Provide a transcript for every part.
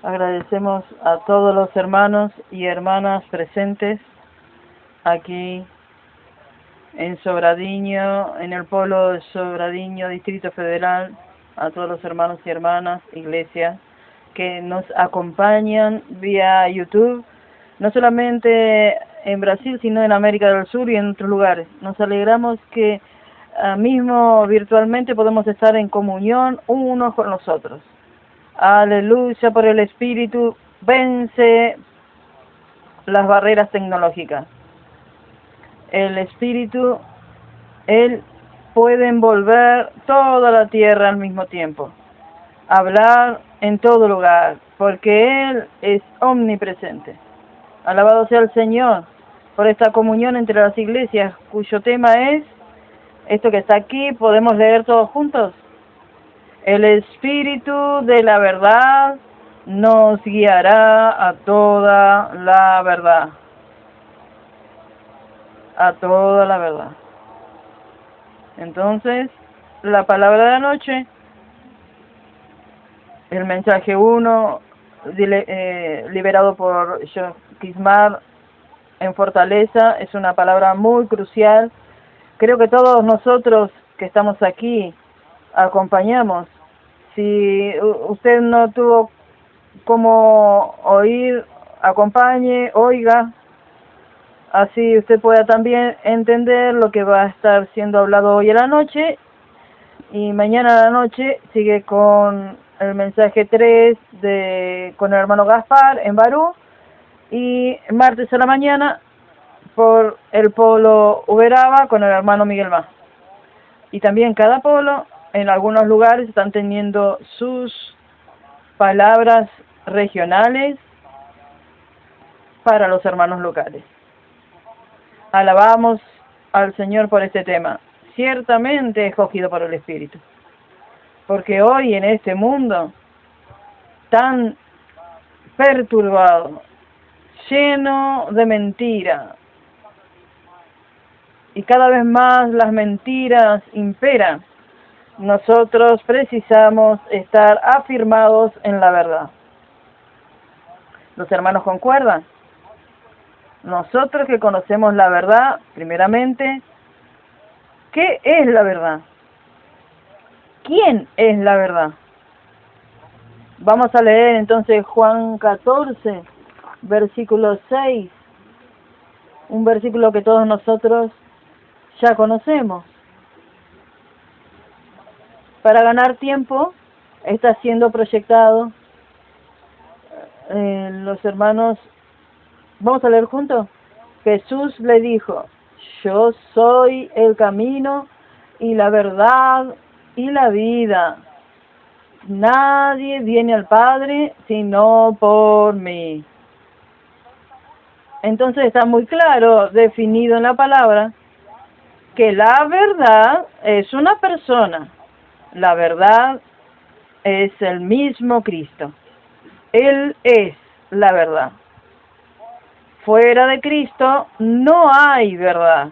Agradecemos a todos los hermanos y hermanas presentes aquí en Sobradinho, en el polo de Sobradinho, Distrito Federal, a todos los hermanos y hermanas, iglesia, que nos acompañan vía YouTube, no solamente en Brasil, sino en América del Sur y en otros lugares. Nos alegramos que mismo virtualmente podemos estar en comunión unos con los otros. Aleluya, por el Espíritu vence las barreras tecnológicas. El Espíritu, Él puede envolver toda la tierra al mismo tiempo, hablar en todo lugar, porque Él es omnipresente. Alabado sea el Señor por esta comunión entre las iglesias, cuyo tema es esto que está aquí. ¿Podemos leer todos juntos? El Espíritu de la verdad nos guiará a toda la verdad. A toda la verdad. Entonces, la palabra de la noche, el mensaje 1, liberado por Kismar en Fortaleza, es una palabra muy crucial. Creo que todos nosotros que estamos aquí acompañamos. Si usted no tuvo como oír, acompañe, oiga, así usted pueda también entender lo que va a estar siendo hablado hoy a la noche, y mañana a la noche sigue con el mensaje 3 con el hermano Gaspar en Barú, y martes a la mañana por el polo Uberaba con el hermano Miguel Más. Y también cada polo, en algunos lugares, están teniendo sus palabras regionales para los hermanos locales. Alabamos al Señor por este tema, ciertamente escogido por el Espíritu. Porque hoy en este mundo tan perturbado, lleno de mentira, y cada vez más las mentiras imperan, nosotros precisamos estar afirmados en la verdad. ¿Los hermanos concuerdan? Nosotros que conocemos la verdad, primeramente, ¿qué es la verdad? ¿Quién es la verdad? Vamos a leer entonces Juan 14, versículo 6, un versículo que todos nosotros ya conocemos. Para ganar tiempo, está siendo proyectado. Los hermanos, ¿vamos a leer juntos? Jesús le dijo: yo soy el camino y la verdad y la vida. Nadie viene al Padre sino por mí. Entonces está muy claro, definido en la palabra, que la verdad es una persona. La verdad es el mismo Cristo. Él es la verdad. Fuera de Cristo no hay verdad.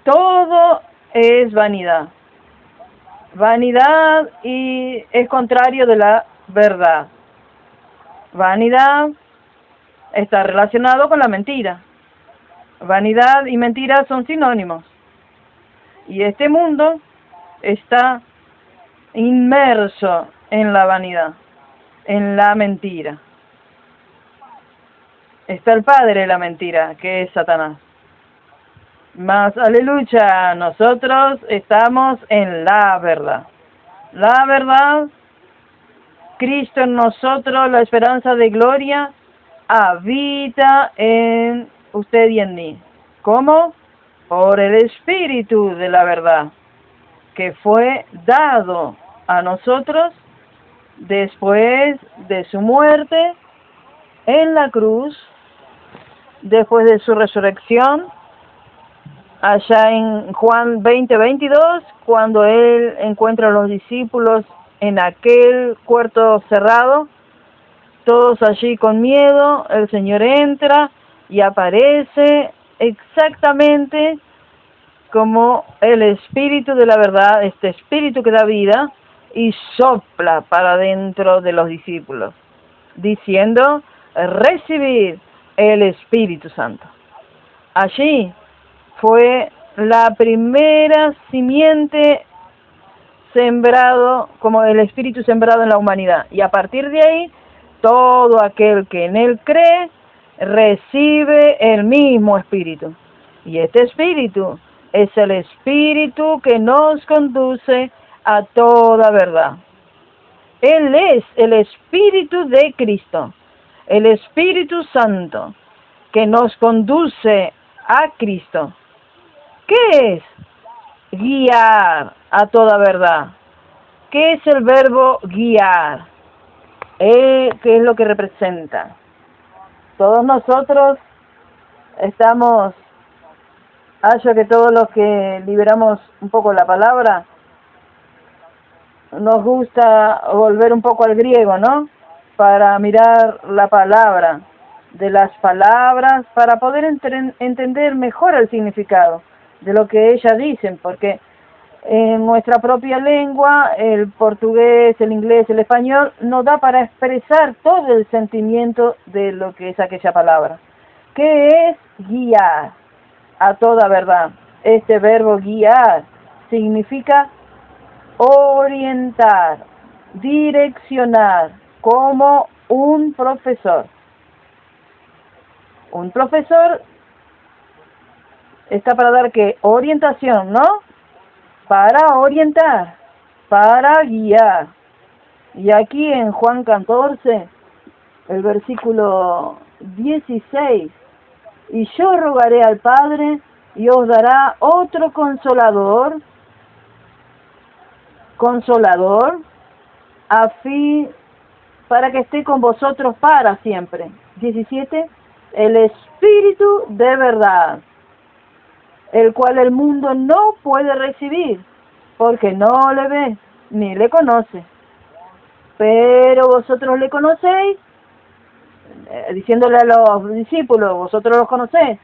Todo es vanidad. Vanidad y es contrario de la verdad. Vanidad está relacionado con la mentira. Vanidad y mentira son sinónimos. Y este mundo está inmerso en la vanidad, en la mentira. Está el padre de la mentira, que es Satanás. Mas, aleluya, nosotros estamos en la verdad. La verdad, Cristo en nosotros, la esperanza de gloria, habita en usted y en mí. ¿Cómo? Por el Espíritu de la verdad, que fue dado a nosotros después de su muerte en la cruz, después de su resurrección, allá en Juan 20:22, cuando él encuentra a los discípulos en aquel cuarto cerrado, todos allí con miedo, el Señor entra y aparece exactamente como el Espíritu de la verdad, este Espíritu que da vida, y sopla para dentro de los discípulos, diciendo: recibid el Espíritu Santo. Allí fue la primera simiente sembrado, como el Espíritu sembrado en la humanidad. Y a partir de ahí, todo aquel que en Él cree, recibe el mismo Espíritu. Y este Espíritu es el Espíritu que nos conduce a toda verdad. Él es el Espíritu de Cristo, el Espíritu Santo, que nos conduce a Cristo. ¿Qué es guiar a toda verdad? ¿Qué es el verbo guiar? ¿Qué es lo que representa? Todos nosotros estamos, que todos los que liberamos un poco la palabra, nos gusta volver un poco al griego, ¿no? Para mirar la palabra, de las palabras, para poder entender mejor el significado de lo que ellas dicen, porque en nuestra propia lengua, el portugués, el inglés, el español, no da para expresar todo el sentimiento de lo que es aquella palabra. ¿Qué es guiar a toda verdad? Este verbo guiar significa orientar, direccionar, como un profesor. Un profesor está para dar ¿qué? Orientación, ¿no? Para orientar, para guiar. Y aquí en Juan 14, el versículo 16, y yo rogaré al Padre y os dará otro consolador, a fin para que esté con vosotros para siempre. 17, el Espíritu de verdad, el cual el mundo no puede recibir, porque no le ve ni le conoce. Pero vosotros le conocéis, diciéndole a los discípulos, vosotros los conocéis,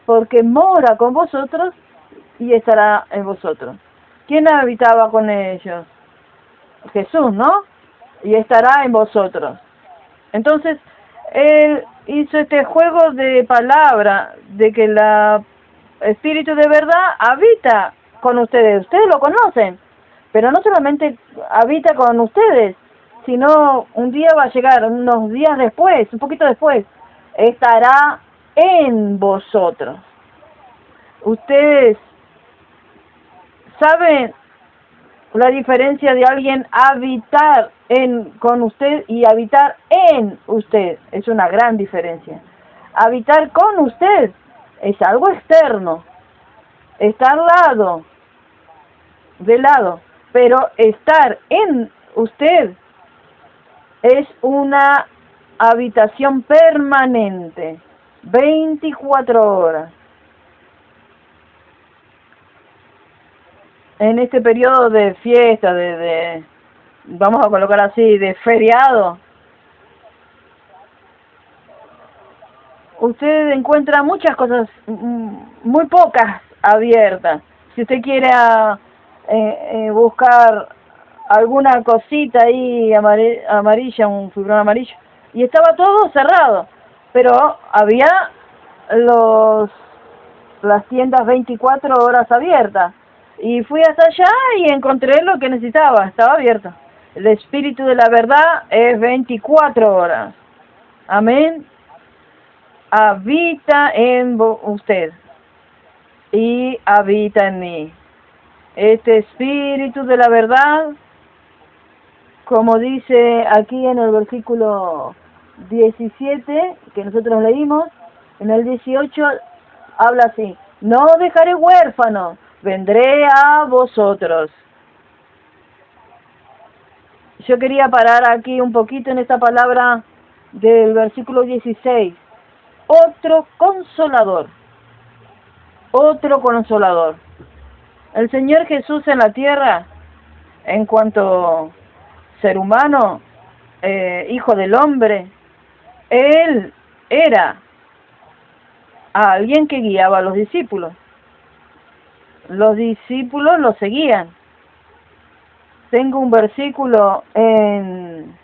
porque mora con vosotros y estará en vosotros. ¿Quién habitaba con ellos? Jesús, ¿no? Y estará en vosotros. Entonces, Él hizo este juego de palabra, de que el Espíritu de verdad habita con ustedes. Ustedes lo conocen, pero no solamente habita con ustedes, sino un día va a llegar, unos días después, un poquito después, estará en vosotros. Ustedes saben la diferencia de alguien habitar con usted y habitar en usted. Es una gran diferencia. Habitar con usted es algo externo, estar de lado, pero estar en usted es una habitación permanente, 24 horas. En este periodo de fiesta, vamos a colocar así, de feriado, usted encuentra muchas cosas, muy pocas abiertas. Si usted quiere buscar alguna cosita ahí amarilla, un fibrón amarillo, y estaba todo cerrado, pero había las tiendas 24 horas abiertas. Y fui hasta allá y encontré lo que necesitaba, estaba abierto. El Espíritu de la verdad es 24 horas. Amén. Habita en usted y habita en mí. Este Espíritu de la verdad, como dice aquí en el versículo 17, que nosotros leímos, en el 18 habla así: no dejaré huérfano, vendré a vosotros. Yo quería parar aquí un poquito en esta palabra del versículo 16. Otro consolador. Otro consolador. El Señor Jesús en la tierra, en cuanto ser humano, hijo del hombre, Él era alguien que guiaba a los discípulos. Los discípulos lo seguían, tengo un versículo en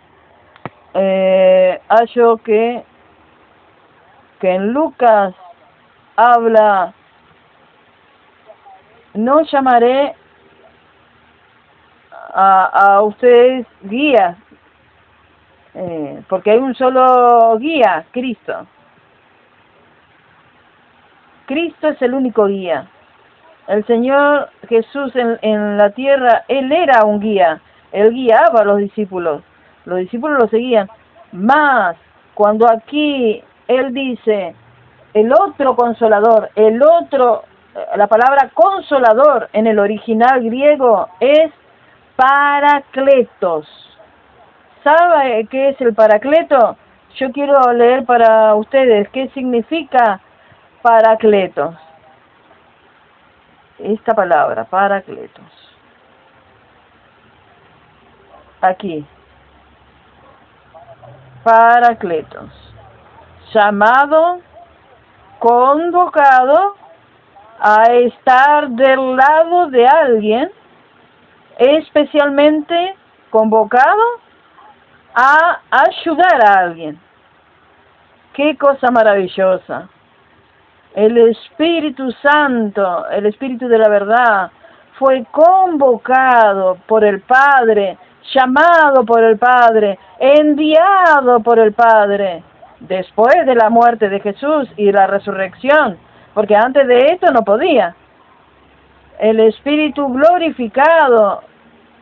hallo que en Lucas habla: no llamaré a ustedes guías, porque hay un solo guía, Cristo. Cristo es el único guía. El Señor Jesús en la tierra, Él era un guía. Él guiaba a los discípulos lo seguían. Más, cuando aquí Él dice, el otro consolador, la palabra consolador en el original griego es Paracletos. ¿Sabe qué es el Paracleto? Yo quiero leer para ustedes qué significa Paracletos. Esta palabra, Paracletos. Aquí. Paracletos. Llamado, convocado a estar del lado de alguien, especialmente convocado a ayudar a alguien. ¡Qué cosa maravillosa! El Espíritu Santo, el Espíritu de la verdad, fue convocado por el Padre, llamado por el Padre, enviado por el Padre, después de la muerte de Jesús y la resurrección, porque antes de esto no podía. El Espíritu glorificado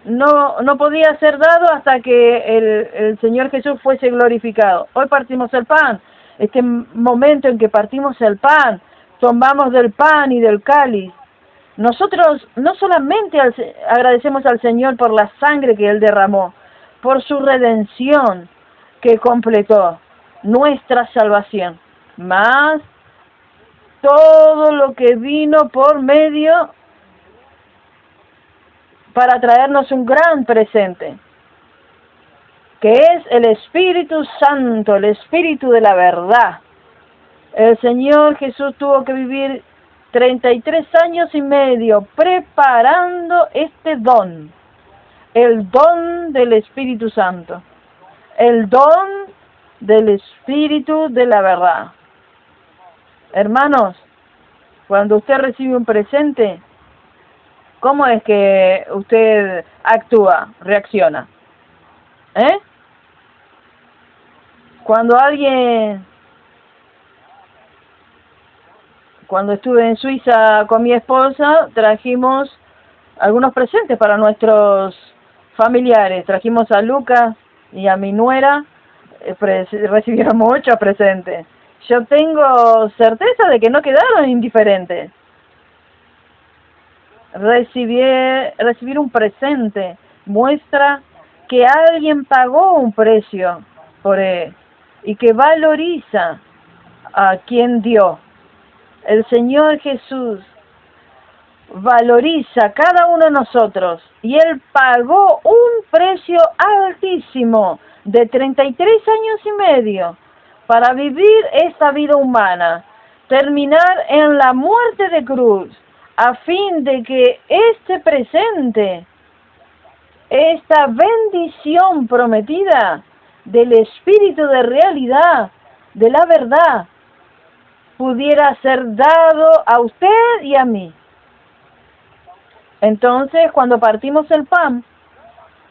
no podía ser dado hasta que el Señor Jesús fuese glorificado. Hoy partimos el pan. Este momento en que partimos el pan, tomamos del pan y del cáliz. Nosotros no solamente agradecemos al Señor por la sangre que Él derramó, por su redención que completó, nuestra salvación, más todo lo que vino por medio para traernos un gran presente, que es el Espíritu Santo, el Espíritu de la verdad. El Señor Jesús tuvo que vivir 33 años y medio preparando este don, el don del Espíritu Santo, el don del Espíritu de la verdad. Hermanos, cuando usted recibe un presente, ¿cómo es que usted actúa, reacciona? Cuando estuve en Suiza con mi esposa, trajimos algunos presentes para nuestros familiares. Trajimos a Lucas y a mi nuera, recibieron muchos presentes. Yo tengo certeza de que no quedaron indiferentes. Recibir un presente muestra que alguien pagó un precio por él y que valoriza a quien dio. El Señor Jesús valoriza a cada uno de nosotros y Él pagó un precio altísimo de 33 años y medio para vivir esta vida humana, terminar en la muerte de cruz, a fin de que este presente, esta bendición prometida del Espíritu de realidad, de la verdad, pudiera ser dado a usted y a mí. Entonces, cuando partimos el pan,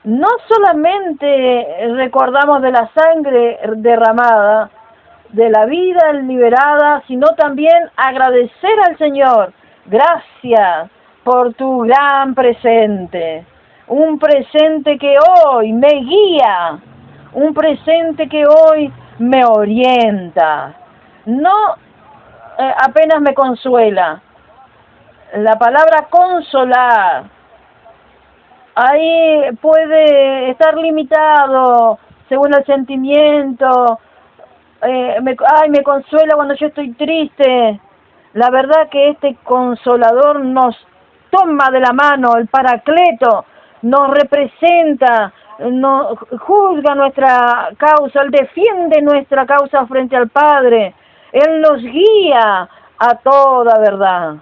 no solamente recordamos de la sangre derramada, de la vida liberada, sino también agradecer al Señor. Gracias por tu gran presente. Un presente que hoy me guía. Un presente que hoy me orienta. No apenas me consuela. La palabra consolar, ahí puede estar limitado según el sentimiento. Me consuela cuando yo estoy triste. La verdad que este consolador nos toma de la mano, el Paracleto, nos representa, nos juzga nuestra causa, Él defiende nuestra causa frente al Padre. Él nos guía a toda verdad.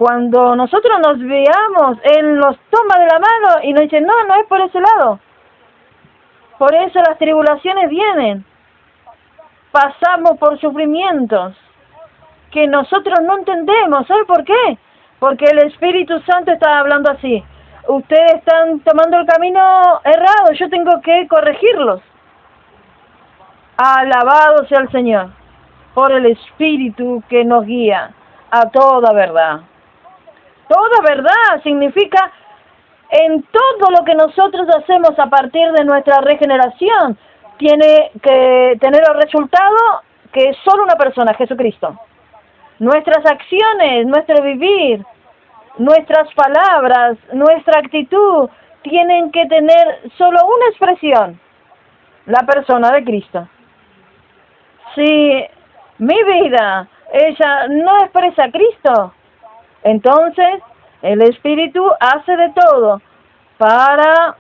Cuando nosotros nos veamos, Él nos toma de la mano y nos dice, no, no es por ese lado. Por eso las tribulaciones vienen. Pasamos por sufrimientos que nosotros no entendemos. ¿Sabe por qué? Porque el Espíritu Santo está hablando así. Ustedes están tomando el camino errado, yo tengo que corregirlos. Alabado sea el Señor por el Espíritu que nos guía a toda verdad. Toda verdad significa en todo lo que nosotros hacemos a partir de nuestra regeneración, tiene que tener el resultado que es solo una persona, Jesucristo. Nuestras acciones, nuestro vivir, nuestras palabras, nuestra actitud, tienen que tener solo una expresión, la persona de Cristo. Si mi vida, ella no expresa a Cristo, entonces el Espíritu hace de todo para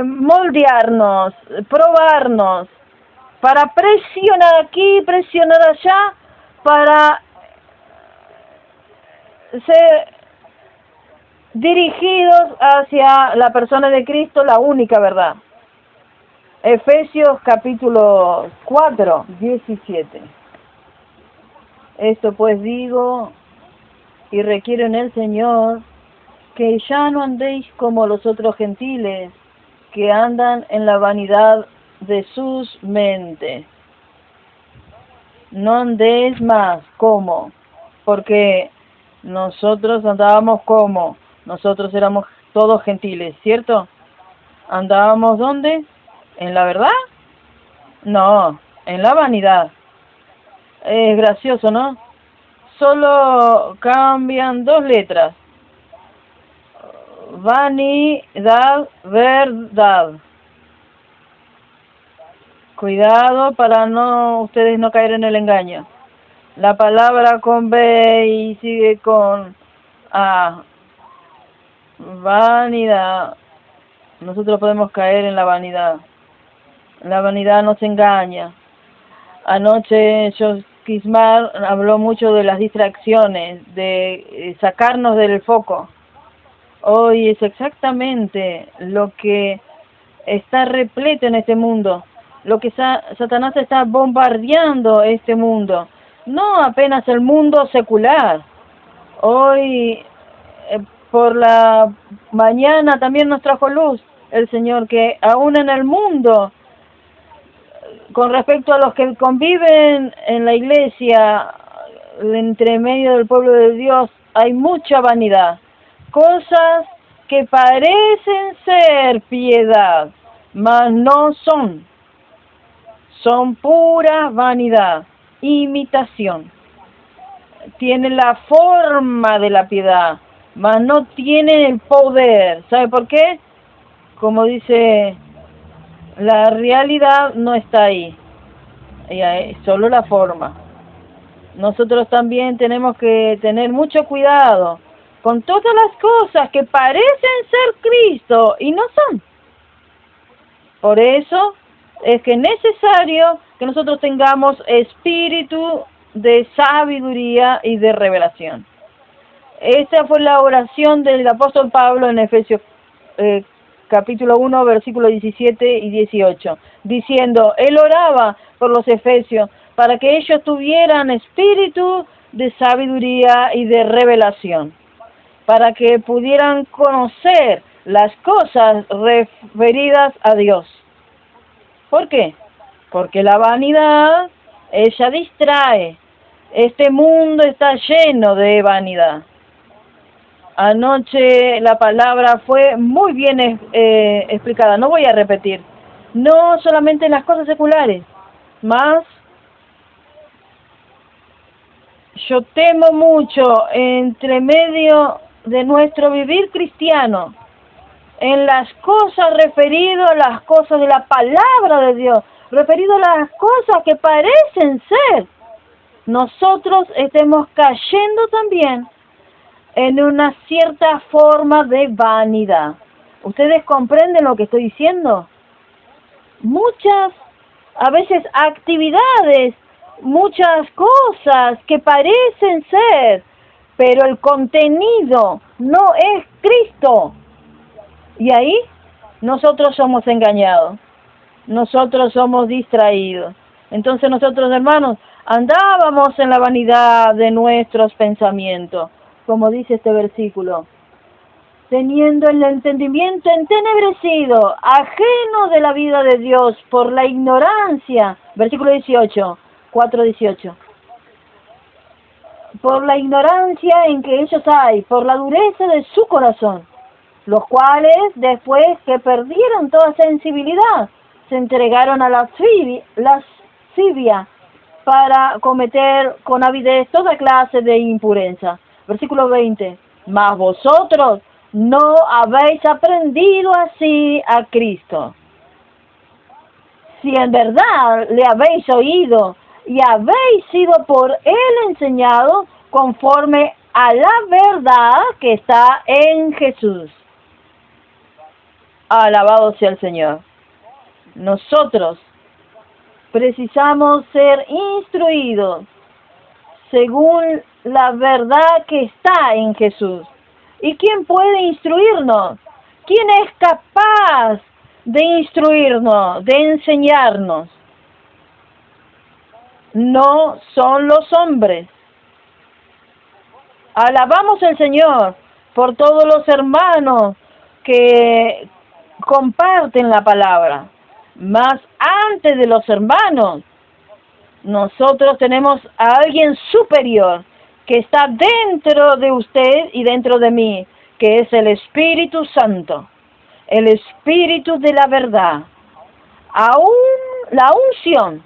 moldearnos, probarnos, para presionar aquí, presionar allá, para ser dirigidos hacia la persona de Cristo, la única verdad. Efesios capítulo 4, 17. Esto pues digo y requiero en el Señor que ya no andéis como los otros gentiles que andan en la vanidad de sus mentes. No andéis más como, porque nosotros andábamos como, nosotros éramos todos gentiles, ¿cierto? ¿Andábamos dónde? ¿En la verdad? No, en la vanidad. Es gracioso, ¿no? Solo cambian dos letras. Vanidad, verdad. Cuidado para ustedes no caer en el engaño. La palabra con B y sigue con A. Vanidad. Nosotros podemos caer en la vanidad. La vanidad nos engaña. Anoche Kismar habló mucho de las distracciones, de sacarnos del foco. Hoy es exactamente lo que está repleto en este mundo, lo que Satanás está bombardeando este mundo, no apenas el mundo secular. Hoy, por la mañana también nos trajo luz el Señor, que aún en el mundo, con respecto a los que conviven en la iglesia, entre medio del pueblo de Dios, hay mucha vanidad. Cosas que parecen ser piedad, mas no son. Son pura vanidad, imitación. Tienen la forma de la piedad, mas no tienen el poder. ¿Sabe por qué? Como dice, la realidad no está ahí. Es solo la forma. Nosotros también tenemos que tener mucho cuidado con todas las cosas que parecen ser Cristo y no son. Por eso es que es necesario que nosotros tengamos espíritu de sabiduría y de revelación. Esta fue la oración del apóstol Pablo en Efesios capítulo 1, versículos 17 y 18, diciendo, él oraba por los efesios para que ellos tuvieran espíritu de sabiduría y de revelación, para que pudieran conocer las cosas referidas a Dios. ¿Por qué? Porque la vanidad, ella distrae. Este mundo está lleno de vanidad. Anoche la palabra fue muy bien explicada, no voy a repetir. No solamente en las cosas seculares, más yo temo mucho entre medio de nuestro vivir cristiano, en las cosas referidas a las cosas de la palabra de Dios, referido a las cosas que parecen ser, nosotros estemos cayendo también en una cierta forma de vanidad. ¿Ustedes comprenden lo que estoy diciendo? Muchas, a veces, actividades, muchas cosas que parecen ser pero el contenido no es Cristo. Y ahí nosotros somos engañados, nosotros somos distraídos. Entonces nosotros, hermanos, andábamos en la vanidad de nuestros pensamientos, como dice este versículo, teniendo el entendimiento entenebrecido, ajeno de la vida de Dios por la ignorancia, versículo 18, 4:18, por la ignorancia en que ellos hay, por la dureza de su corazón, los cuales, después que perdieron toda sensibilidad, se entregaron a la lascivia para cometer con avidez toda clase de impureza. Versículo 20, mas vosotros no habéis aprendido así a Cristo. Si en verdad le habéis oído y habéis sido por él enseñados conforme a la verdad que está en Jesús. Alabado sea el Señor. Nosotros precisamos ser instruidos según la verdad que está en Jesús. ¿Y quién puede instruirnos? ¿Quién es capaz de instruirnos, de enseñarnos? No son los hombres. Alabamos al Señor por todos los hermanos que comparten la palabra. Mas antes de los hermanos, nosotros tenemos a alguien superior que está dentro de usted y dentro de mí, que es el Espíritu Santo, el Espíritu de la verdad, aún la unción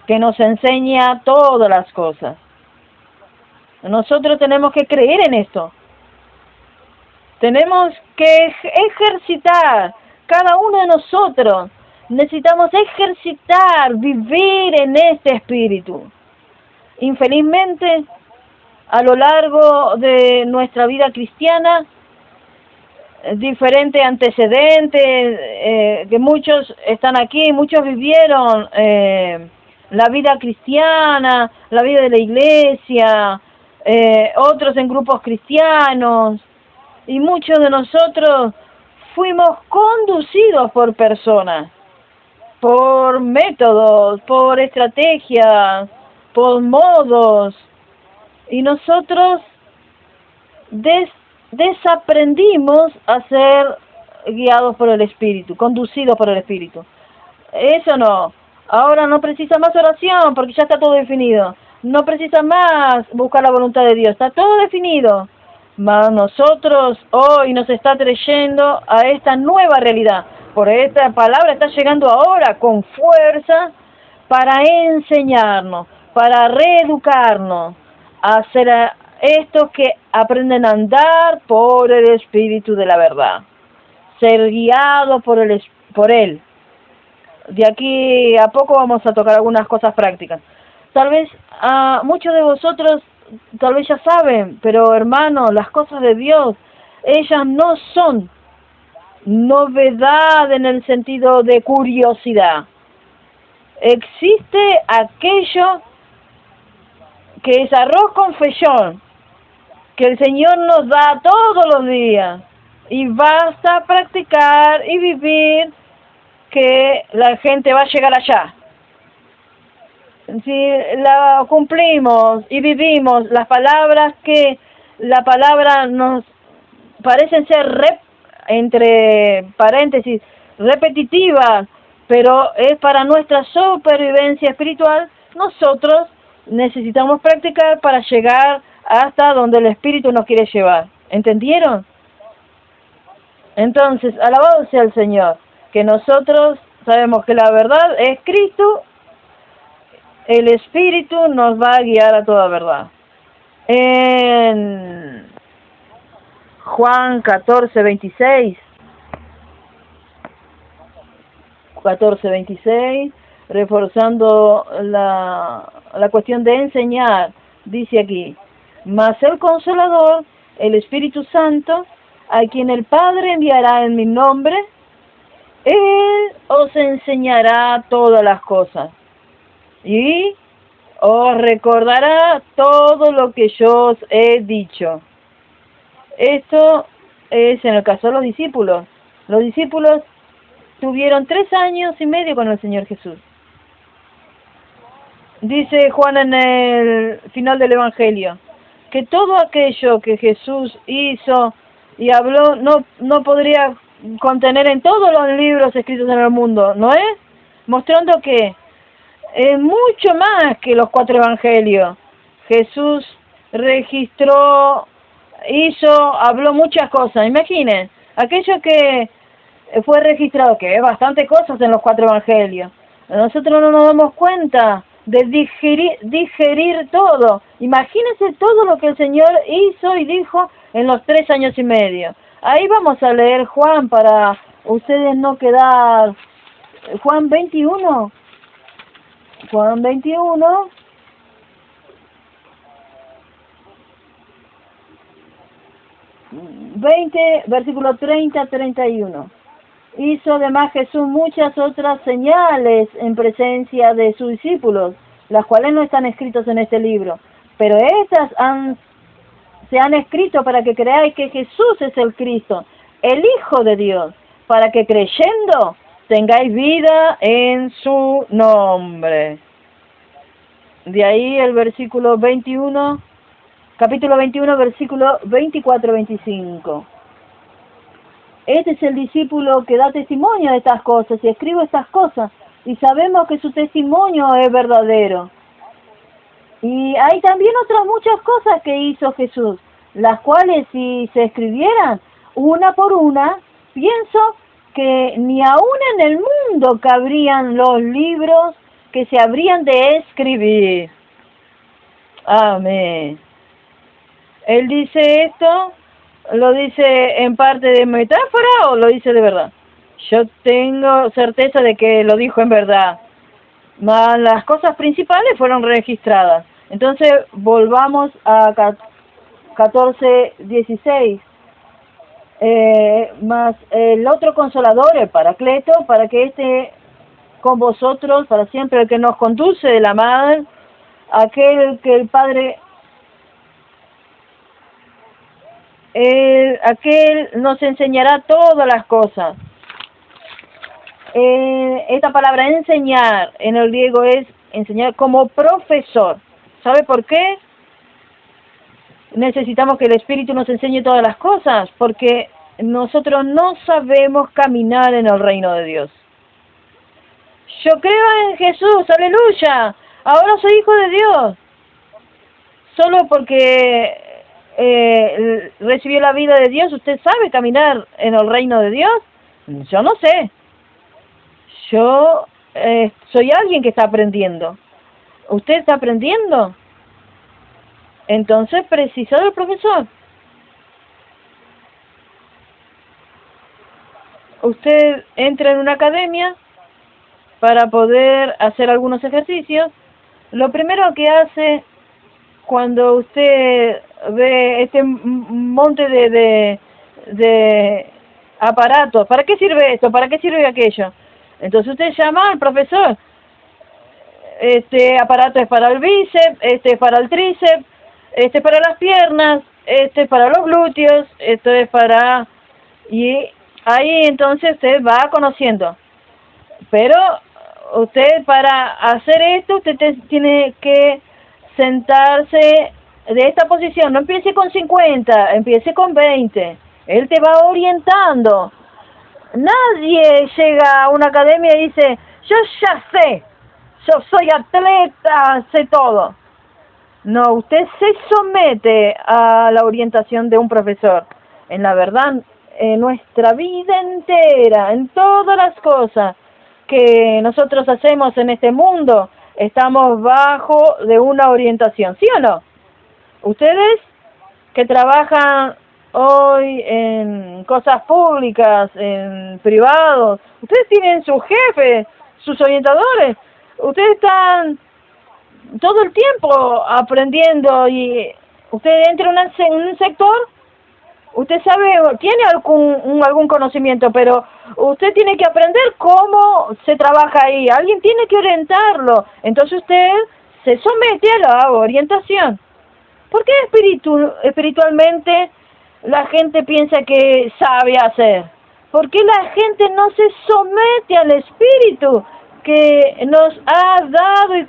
que nos enseña todas las cosas. Nosotros tenemos que creer en esto. Tenemos que ejercitar, cada uno de nosotros, necesitamos ejercitar, vivir en este espíritu. Infelizmente, a lo largo de nuestra vida cristiana, diferentes antecedentes, que muchos están aquí, muchos vivieron la vida cristiana, la vida de la iglesia, otros en grupos cristianos, y muchos de nosotros fuimos conducidos por personas, por métodos, por estrategias, por modos, y nosotros desaprendimos a ser guiados por el Espíritu, conducidos por el Espíritu. Eso no. Ahora no precisa más oración porque ya está todo definido. No precisa más buscar la voluntad de Dios, está todo definido. Mas nosotros hoy nos está trayendo a esta nueva realidad. Por esta palabra está llegando ahora con fuerza para enseñarnos, para reeducarnos, a hacer a estos que aprenden a andar por el Espíritu de la verdad, ser guiados por Él. De aquí a poco vamos a tocar algunas cosas prácticas. Tal vez muchos de vosotros tal vez ya saben, pero hermanos, las cosas de Dios, ellas no son novedad en el sentido de curiosidad. Existe aquello que es arroz con feyón, que el Señor nos da todos los días, y basta practicar y vivir que la gente va a llegar allá. Si la cumplimos y vivimos las palabras que la palabra nos parecen ser entre paréntesis repetitivas, pero es para nuestra supervivencia espiritual, nosotros necesitamos practicar para llegar hasta donde el Espíritu nos quiere llevar. ¿Entendieron? Entonces, alabado sea el Señor, que nosotros sabemos que la verdad es Cristo. El Espíritu nos va a guiar a toda verdad. En Juan 14:26, reforzando la cuestión de enseñar, dice aquí, mas el Consolador, el Espíritu Santo, a quien el Padre enviará en mi nombre, Él os enseñará todas las cosas. Y os recordará todo lo que yo os he dicho. Esto es en el caso de los discípulos. Los discípulos tuvieron 3 años y medio con el Señor Jesús. Dice Juan en el final del Evangelio, que todo aquello que Jesús hizo y habló no podría contener en todos los libros escritos en el mundo, ¿no es? Mostrando que es mucho más que los 4 evangelios. Jesús registró, habló muchas cosas. Imaginen, aquello que fue registrado, que es bastante cosas en los 4 evangelios. Nosotros no nos damos cuenta de digerir todo. Imagínense todo lo que el Señor hizo y dijo en los 3 años y medio. Ahí vamos a leer Juan para ustedes no quedar... Juan 21. Juan 21. Versículo 30-31. Hizo además Jesús muchas otras señales en presencia de sus discípulos, las cuales no están escritas en este libro, pero estas se han escrito para que creáis que Jesús es el Cristo, el Hijo de Dios, para que creyendo tengáis vida en su nombre. De ahí el versículo 21, capítulo 21, versículo 24-25. Este es el discípulo que da testimonio de estas cosas y escribe estas cosas, y sabemos que su testimonio es verdadero. Y hay también otras muchas cosas que hizo Jesús, las cuales si se escribieran una por una, pienso que ni aún en el mundo cabrían los libros que se habrían de escribir. Amén. Él dice esto, ¿lo dice en parte de metáfora o lo dice de verdad? Yo tengo certeza de que lo dijo en verdad. Mas las cosas principales fueron registradas. Entonces, volvamos a 14:16. Más el otro consolador, el Paracleto, para que esté con vosotros para siempre, el que nos conduce de la mano, aquel que el Padre... aquel nos enseñará todas las cosas. Esta palabra enseñar en el griego es enseñar como profesor. ¿Sabe por qué? Necesitamos que el Espíritu nos enseñe todas las cosas, porque nosotros no sabemos caminar en el reino de Dios. Yo creo en Jesús, aleluya, ahora soy hijo de Dios. Solo porque recibió la vida de Dios, ¿usted sabe caminar en el reino de Dios? Yo no sé. Yo soy alguien que está aprendiendo. ¿Usted está aprendiendo? Entonces precisa del profesor. Usted entra en una academia para poder hacer algunos ejercicios. Lo primero que hace cuando usted ve este monte de aparatos, ¿para qué sirve esto? ¿Para qué sirve aquello? Entonces usted llama al profesor. Este aparato es para el bíceps, este es para el tríceps, este es para las piernas, este es para los glúteos, esto es para... Y ahí entonces usted va conociendo. Pero usted para hacer esto, usted tiene que sentarse de esta posición. No empiece con 50, empiece con 20. Él te va orientando. Nadie llega a una academia y dice, yo ya sé, yo soy atleta, sé todo. No, usted se somete a la orientación de un profesor. En la verdad, en nuestra vida entera, en todas las cosas que nosotros hacemos en este mundo, estamos bajo de una orientación, ¿sí o no? Ustedes que trabajan hoy en cosas públicas, en privados, ustedes tienen sus jefes, sus orientadores, ustedes están todo el tiempo aprendiendo y usted entra en un sector, usted sabe, tiene algún conocimiento, pero usted tiene que aprender cómo se trabaja ahí, alguien tiene que orientarlo, entonces usted se somete a la orientación. ¿Por qué espiritualmente la gente piensa que sabe hacer? ¿Por qué la gente no se somete al Espíritu que nos ha dado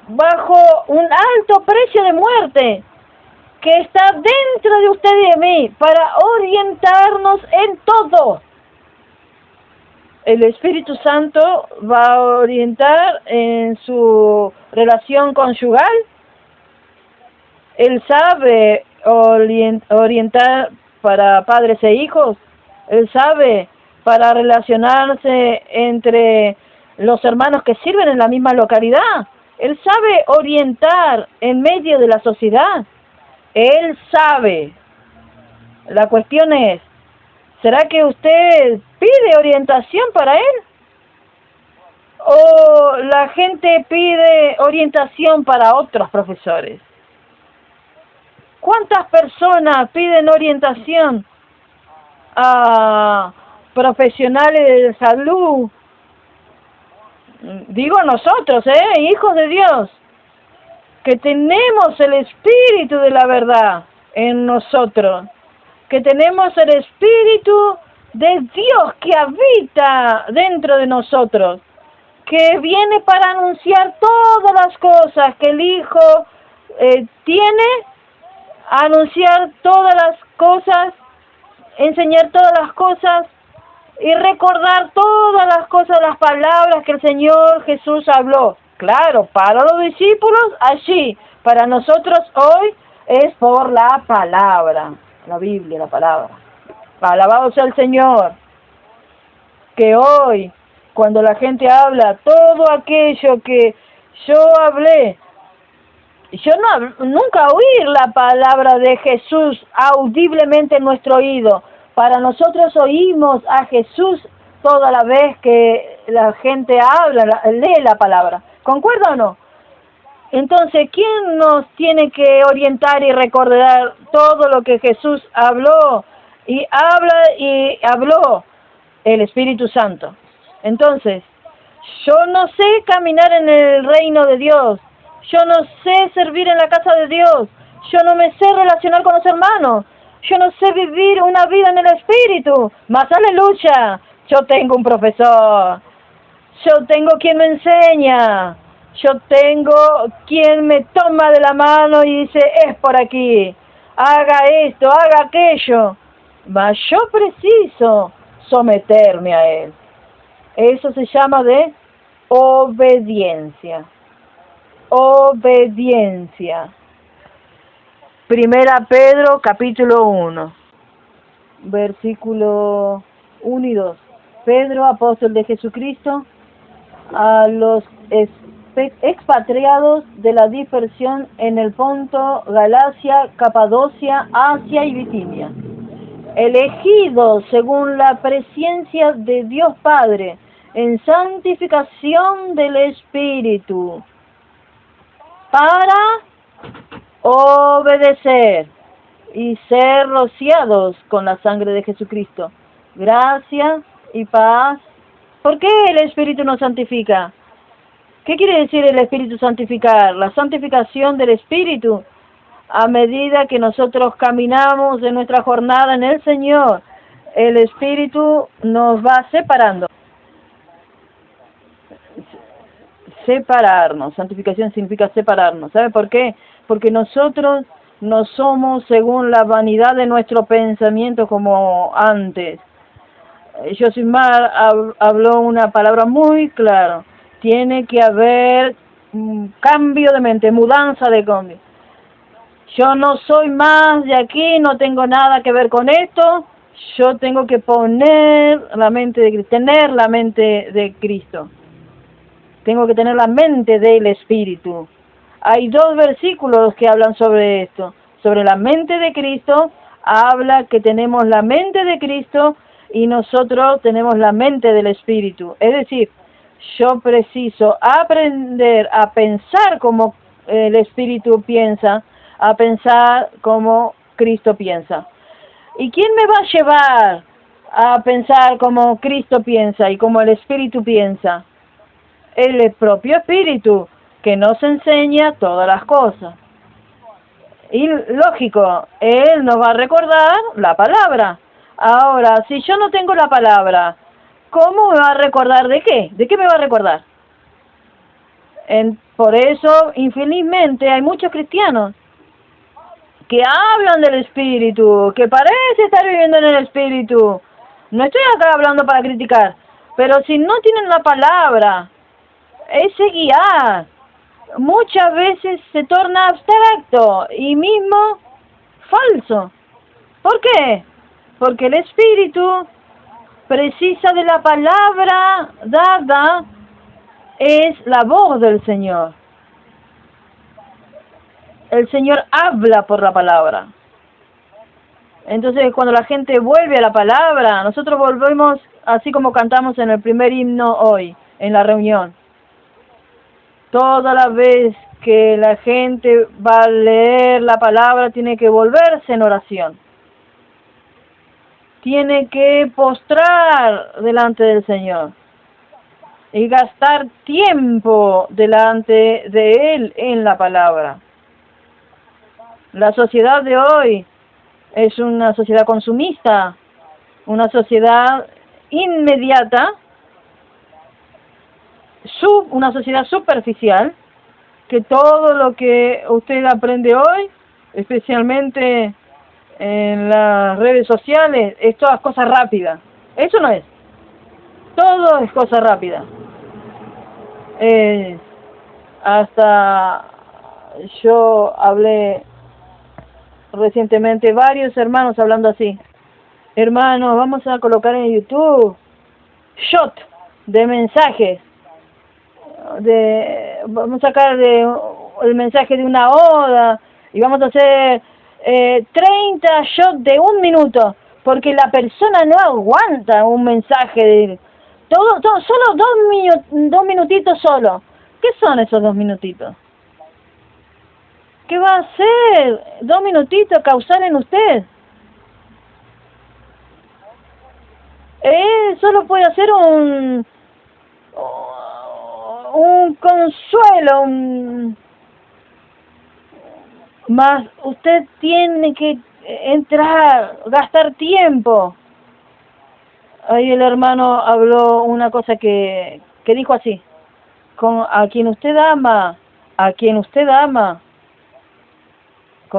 bajo un alto precio de muerte, que está dentro de usted y de mí, para orientarnos en todo? El Espíritu Santo va a orientar en su relación conyugal. Él sabe orientar para padres e hijos. Él sabe para relacionarse entre los hermanos que sirven en la misma localidad. Él sabe orientar en medio de la sociedad. Él sabe. La cuestión es, ¿será que usted pide orientación para él? ¿O la gente pide orientación para otros profesores? ¿Cuántas personas piden orientación a profesionales de salud? Digo nosotros, hijos de Dios, que tenemos el Espíritu de la verdad en nosotros, que tenemos el Espíritu de Dios que habita dentro de nosotros, que viene para anunciar todas las cosas que el Hijo tiene, anunciar todas las cosas, enseñar todas las cosas y recordar todas las cosas, las palabras que el Señor Jesús habló. Claro, para los discípulos allí, para nosotros hoy es por la palabra, la Biblia, la palabra. Alabado sea el Señor, que hoy, cuando la gente habla, todo aquello que yo hablé, yo nunca oí la palabra de Jesús audiblemente en nuestro oído. Para nosotros oímos a Jesús toda la vez que la gente habla, lee la palabra. ¿Concuerda o no? Entonces, ¿quién nos tiene que orientar y recordar todo lo que Jesús habló? Y habló el Espíritu Santo. Entonces, yo no sé caminar en el reino de Dios. Yo no sé servir en la casa de Dios. Yo no me sé relacionar con los hermanos. Yo no sé vivir una vida en el Espíritu. Mas aleluya, yo tengo un profesor. Yo tengo quien me enseña. Yo tengo quien me toma de la mano y dice, es por aquí. Haga esto, haga aquello. Mas yo preciso someterme a Él. Eso se llama de obediencia. Obediencia. Primera Pedro, capítulo 1, versículo 1 y 2. Pedro, apóstol de Jesucristo, a los expatriados de la dispersión en el Ponto, Galacia, Capadocia, Asia y Bitinia, elegidos según la presciencia de Dios Padre, en santificación del Espíritu, para obedecer y ser rociados con la sangre de Jesucristo. Gracia y paz. ¿Por qué el Espíritu nos santifica? ¿Qué quiere decir el Espíritu santificar? La santificación del Espíritu. A medida que nosotros caminamos en nuestra jornada en el Señor, el Espíritu nos va separando. Separarnos. Santificación significa separarnos. ¿Sabe por qué? Porque nosotros no somos según la vanidad de nuestro pensamiento como antes. Josimar habló una palabra muy clara. Tiene que haber cambio de mente, mudanza de cambio. Yo no soy más de aquí, no tengo nada que ver con esto. Yo tengo que poner la mente de Cristo, tener la mente de Cristo. Tengo que tener la mente del Espíritu. Hay 2 versículos que hablan sobre esto. Sobre la mente de Cristo, habla que tenemos la mente de Cristo y nosotros tenemos la mente del Espíritu. Es decir, yo preciso aprender a pensar como el Espíritu piensa, a pensar como Cristo piensa. ¿Y quién me va a llevar a pensar como Cristo piensa y como el Espíritu piensa? El propio Espíritu. que nos enseña todas las cosas. Y lógico, Él nos va a recordar la palabra. Ahora, si yo no tengo la palabra, ¿cómo me va a recordar de qué? ¿De qué me va a recordar? Por eso, infelizmente, hay muchos cristianos que hablan del Espíritu, que parece estar viviendo en el Espíritu. No estoy acá hablando para criticar, pero si no tienen la palabra, ese guiar muchas veces se torna abstracto y mismo falso. ¿Por qué? Porque el Espíritu precisa de la palabra dada, es la voz del Señor. El Señor habla por la palabra. Entonces, cuando la gente vuelve a la palabra, nosotros volvemos así como cantamos en el primer himno hoy, en la reunión. Toda la vez que la gente va a leer la palabra, tiene que volverse en oración. Tiene que postrar delante del Señor y gastar tiempo delante de Él en la palabra. La sociedad de hoy es una sociedad consumista, una sociedad inmediata, una sociedad superficial, que todo lo que usted aprende hoy, especialmente en las redes sociales, es todas cosas rápidas. Eso no es. Todo es cosa rápida. Hasta yo hablé recientemente, varios hermanos hablando así. Hermanos, vamos a colocar en YouTube shot de mensajes. Vamos a sacar el mensaje de una oda y vamos a hacer 30 shots de 1 minuto, porque la persona no aguanta un mensaje de solo 2 minutitos solo. ¿Qué son esos 2 minutitos? ¿Qué va a hacer 2 minutitos causar en usted? Solo puede hacer un consuelo, más usted tiene que entrar, gastar tiempo. Ahí el hermano habló una cosa que dijo así: a quien usted ama, con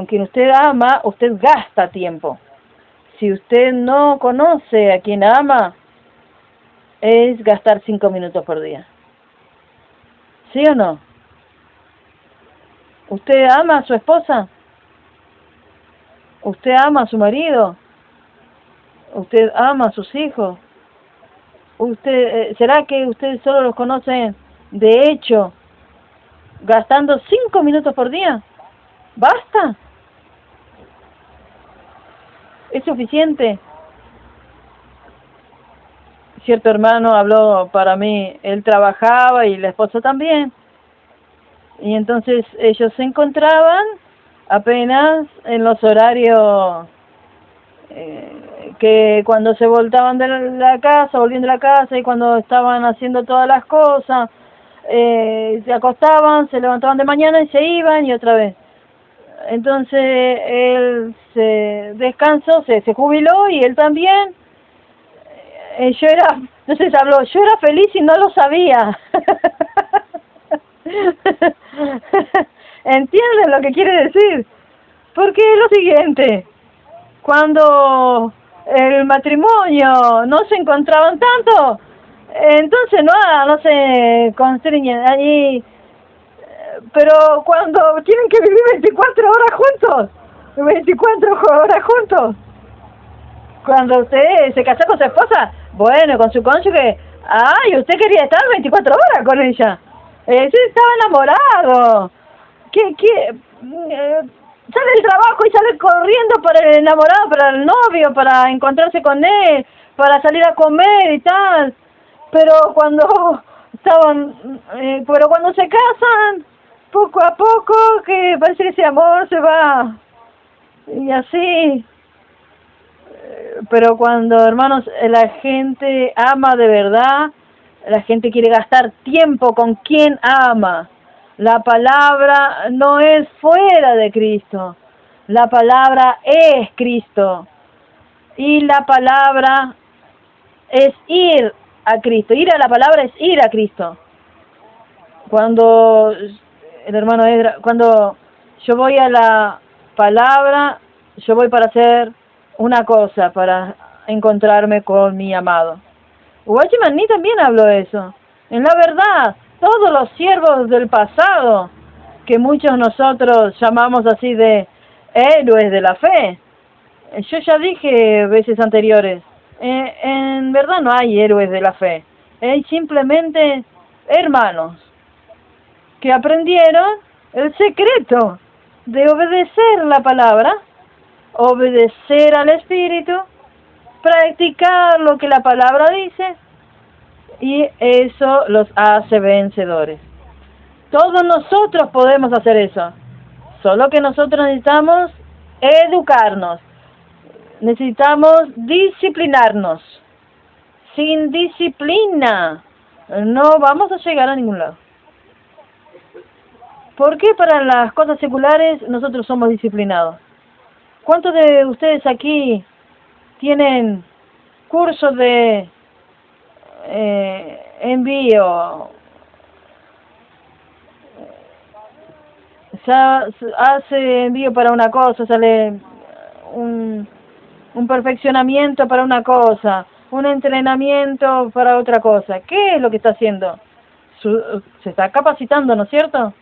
quien usted ama, usted gasta tiempo. Si usted no conoce a quien ama, es gastar 5 minutos por día. ¿Sí o no? ¿Usted ama a su esposa? ¿Usted ama a su marido? ¿Usted ama a sus hijos? ¿Será que ustedes solo los conocen de hecho, gastando 5 minutos por día? ¿Basta? ¿Es suficiente? Cierto hermano habló para mí, él trabajaba y la esposa también. Y entonces ellos se encontraban apenas en los horarios que cuando se voltaban de la casa, volviendo de la casa, y cuando estaban haciendo todas las cosas, se acostaban, se levantaban de mañana y se iban y otra vez. Entonces él se descansó, se jubiló y él también. Entonces habló, yo era feliz y no lo sabía. ¿Entienden lo que quiere decir? Porque es lo siguiente: cuando el matrimonio no se encontraban tanto, entonces no se constriñen allí. Pero cuando tienen que vivir 24 horas juntos, cuando usted se casó con su esposa, bueno, con su cónyuge, usted quería estar 24 horas con ella. Sí, estaba enamorado. Sale del trabajo y sale corriendo para el enamorado, para el novio, para encontrarse con él, para salir a comer y tal. Pero cuando se casan, poco a poco, que parece que ese amor se va. Y así. Pero cuando, hermanos, la gente ama de verdad, la gente quiere gastar tiempo con quien ama. La palabra no es fuera de Cristo. La palabra es Cristo. Y la palabra es ir a Cristo. Ir a la palabra es ir a Cristo. Cuando el hermano Edra, cuando yo voy a la palabra, yo voy para hacer una cosa, para encontrarme con mi amado. Watchman Nee también habló de eso. En la verdad, todos los siervos del pasado, que muchos nosotros llamamos así de héroes de la fe, yo ya dije veces anteriores, en verdad no hay héroes de la fe, hay simplemente hermanos que aprendieron el secreto de obedecer la palabra, obedecer al Espíritu, practicar lo que la palabra dice, y eso los hace vencedores. Todos nosotros podemos hacer eso, solo que nosotros necesitamos educarnos, necesitamos disciplinarnos. Sin disciplina no vamos a llegar a ningún lado. ¿Por qué para las cosas seculares nosotros somos disciplinados? ¿Cuántos de ustedes aquí tienen cursos de envío? Hace envío para una cosa, sale un perfeccionamiento para una cosa, un entrenamiento para otra cosa. ¿Qué es lo que está haciendo? Se está capacitando, ¿no es cierto?,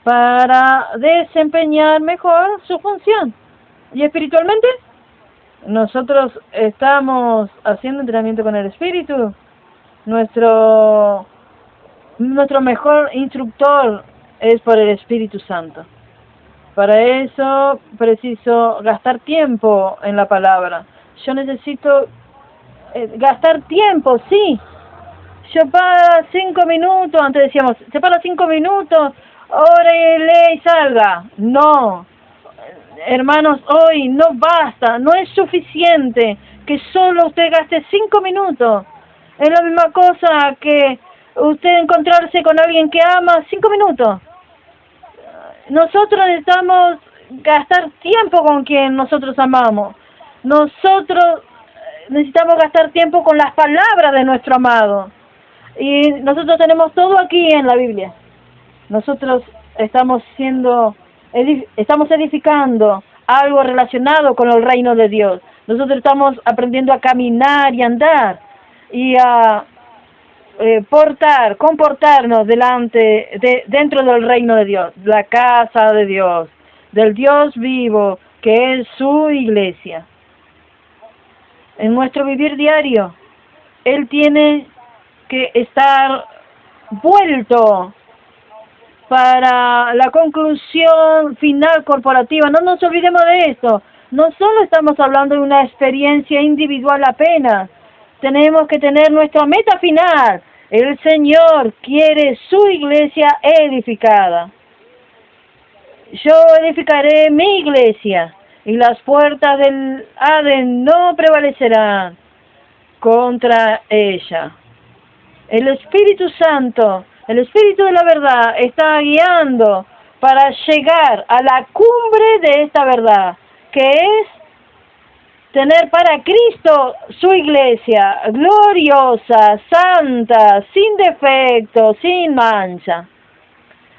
para desempeñar mejor su función. Y espiritualmente, nosotros estamos haciendo entrenamiento con el Espíritu. Nuestro mejor instructor es por el Espíritu Santo. Para eso preciso gastar tiempo en la palabra. Yo necesito gastar tiempo, sí. Yo para 5 minutos, antes decíamos, se para 5 minutos, ore, lee y salga. No, hermanos, hoy no basta, no es suficiente que solo usted gaste 5 minutos. Es la misma cosa que usted encontrarse con alguien que ama 5 minutos. Nosotros necesitamos gastar tiempo con quien nosotros amamos. Nosotros necesitamos gastar tiempo con las palabras de nuestro amado. Y nosotros tenemos todo aquí en la Biblia. Nosotros estamos edificando algo relacionado con el reino de Dios. Nosotros estamos aprendiendo a caminar y andar y a comportarnos dentro del reino de Dios, la casa de Dios, del Dios vivo, que es su iglesia. En nuestro vivir diario, Él tiene que estar vuelto para la conclusión final corporativa. No nos olvidemos de esto. No solo estamos hablando de una experiencia individual apenas. Tenemos que tener nuestra meta final. El Señor quiere su iglesia edificada. Yo edificaré mi iglesia y las puertas del Hades no prevalecerán contra ella. El Espíritu Santo, el Espíritu de la verdad, está guiando para llegar a la cumbre de esta verdad, que es tener para Cristo su iglesia gloriosa, santa, sin defecto, sin mancha.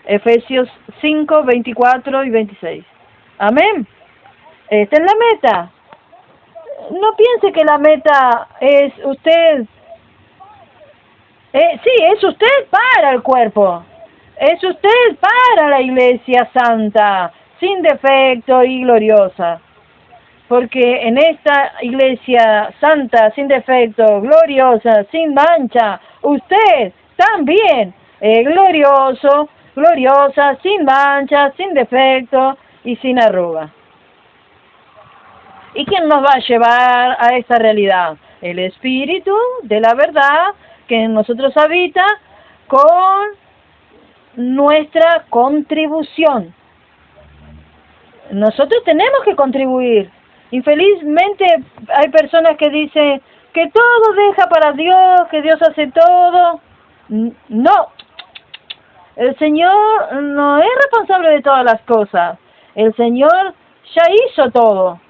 Efesios 5, 24 y 26. Amén. Esta es la meta. No piense que la meta es usted. Sí, es usted para el cuerpo. Es usted para la iglesia santa, sin defecto y gloriosa. Porque en esta iglesia santa, sin defecto, gloriosa, sin mancha, usted también es glorioso, gloriosa, sin mancha, sin defecto y sin arruga. ¿Y quién nos va a llevar a esta realidad? El Espíritu de la verdad que en nosotros habita con nuestra contribución. Nosotros tenemos que contribuir. Infelizmente hay personas que dicen que todo deja para Dios, que Dios hace todo. No. El Señor no es responsable de todas las cosas. El Señor ya hizo todo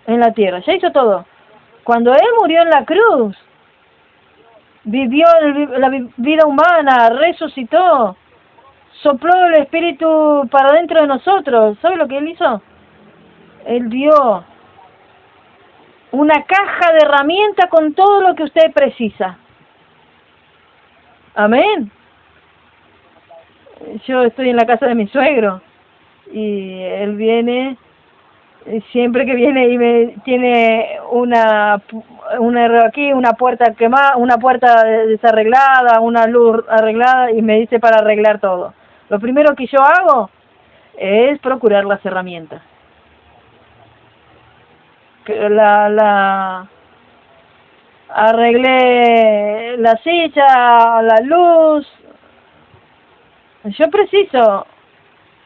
en la tierra, ya hizo todo. Cuando Él murió en la cruz, vivió la vida humana, resucitó, sopló el Espíritu para dentro de nosotros. ¿Sabe lo que Él hizo? Él dio una caja de herramientas con todo lo que usted precisa. Amén. Yo estoy en la casa de mi suegro y él viene, siempre que viene y me tiene una aquí, una puerta quemada, una puerta desarreglada, una luz arreglada, y me dice para arreglar todo. Lo primero que yo hago es procurar las herramientas. Arreglé la silla, la luz. Yo preciso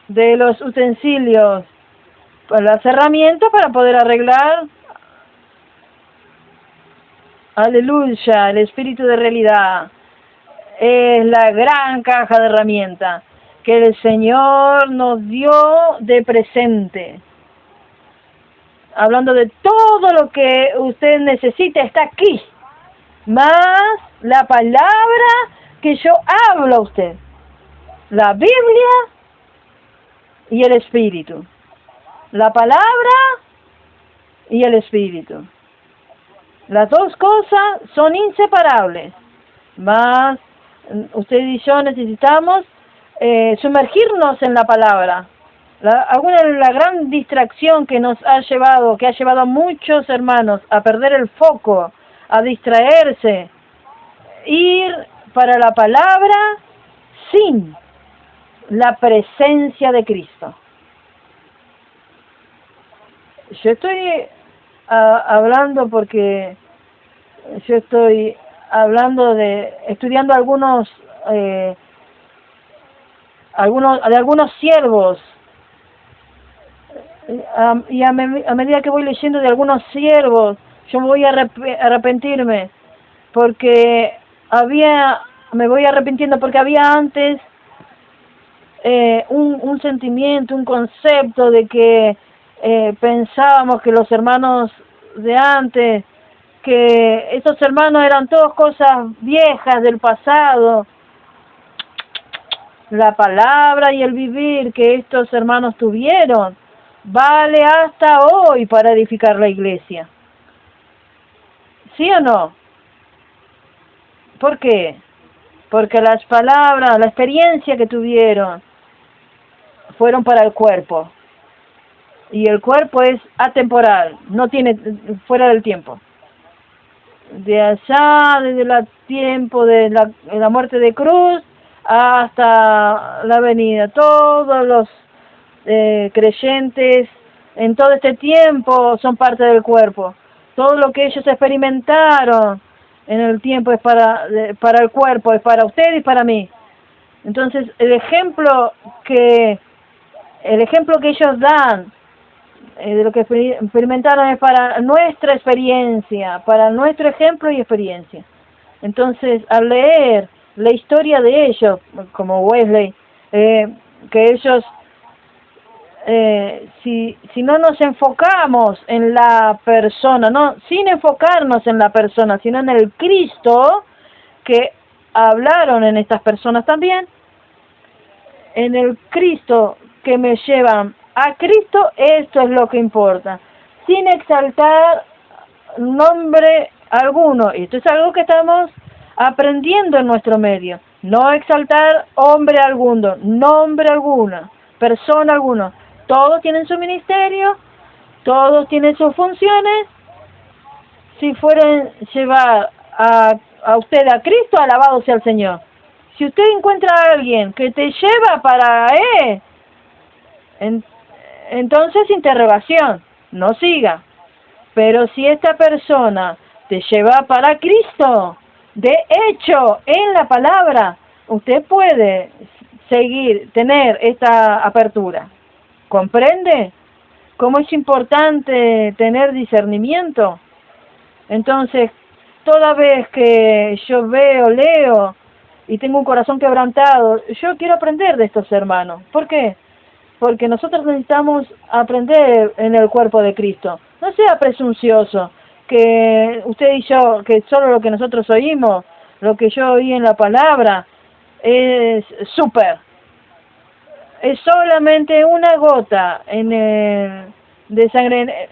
de los utensilios, las herramientas para poder arreglar. Aleluya, el espíritu de realidad es la gran caja de herramientas que el Señor nos dio de presente. Hablando de todo lo que usted necesita, está aquí. Más la palabra que yo hablo a usted. La Biblia y el Espíritu. La palabra y el Espíritu. Las dos cosas son inseparables. Más usted y yo necesitamos sumergirnos en la palabra. La gran distracción que nos ha llevado, que ha llevado a muchos hermanos a perder el foco, a distraerse, ir para la palabra sin la presencia de Cristo. Yo estoy hablando porque yo estoy hablando estudiando algunos siervos, y a medida que voy leyendo de algunos siervos, yo me voy a arrepentirme, porque me voy arrepintiendo porque había antes un sentimiento, un concepto de que pensábamos que los hermanos de antes, que esos hermanos eran todas cosas viejas del pasado. La palabra y el vivir que estos hermanos tuvieron vale hasta hoy para edificar la iglesia. ¿Sí o no? ¿Por qué? Porque las palabras, la experiencia que tuvieron fueron para el cuerpo. Y el cuerpo es atemporal, no tiene, fuera del tiempo. De allá, desde el tiempo de la muerte de cruz hasta la venida, todos los creyentes en todo este tiempo son parte del cuerpo. Todo lo que ellos experimentaron en el tiempo es para el cuerpo, es para usted y para mí. Entonces el ejemplo que ellos dan de lo que experimentaron es para nuestra experiencia, para nuestro ejemplo y experiencia. Entonces, al leer la historia de ellos, como Wesley, que ellos, si no nos enfocamos en la persona, no, sin enfocarnos en la persona, sino en el Cristo, que hablaron en estas personas también, en el Cristo que me llevan a Cristo, esto es lo que importa, sin exaltar nombre alguno. Y esto es algo que estamos aprendiendo en nuestro medio. No exaltar hombre alguno, nombre alguno, persona alguna. Todos tienen su ministerio, todos tienen sus funciones. Si fueren llevar a usted a Cristo, alabado sea el Señor. Si usted encuentra a alguien que te lleva para Él, entonces interrogación, no siga. Pero si esta persona te lleva para Cristo, de hecho, en la palabra, usted puede seguir, tener esta apertura. ¿Comprende cómo es importante tener discernimiento? Entonces, toda vez que yo leo y tengo un corazón quebrantado, yo quiero aprender de estos hermanos. ¿Por qué? Porque nosotros necesitamos aprender en el cuerpo de Cristo. No sea presuncioso, que usted y yo, que solo lo que nosotros oímos, lo que yo oí en la palabra, es súper. Es solamente una gota de sangre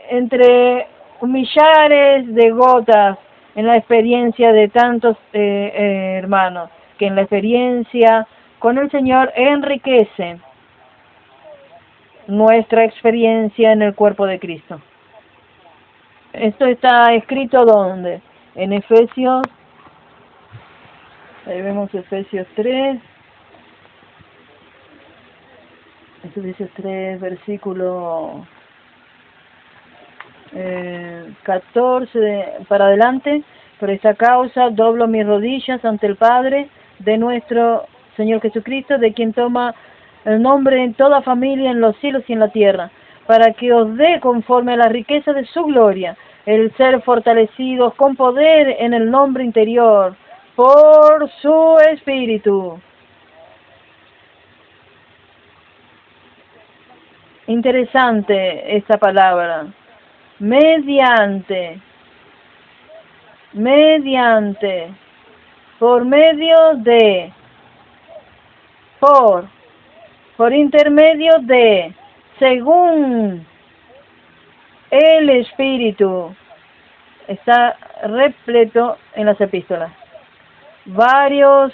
entre millares de gotas en la experiencia de tantos hermanos, que en la experiencia con el Señor enriquece nuestra experiencia en el cuerpo de Cristo. Esto está escrito ¿dónde? En Efesios, ahí vemos Efesios 3, Efesios 3, versículo 14 para adelante. Por esta causa doblo mis rodillas ante el Padre de nuestro Señor Jesucristo, de quien toma el nombre en toda familia en los cielos y en la tierra, para que os dé conforme a la riqueza de su gloria, el ser fortalecidos con poder en el nombre interior, por su Espíritu. Interesante esta palabra. Mediante, por medio de, por intermedio de, según el Espíritu. Está repleto en las epístolas. Varias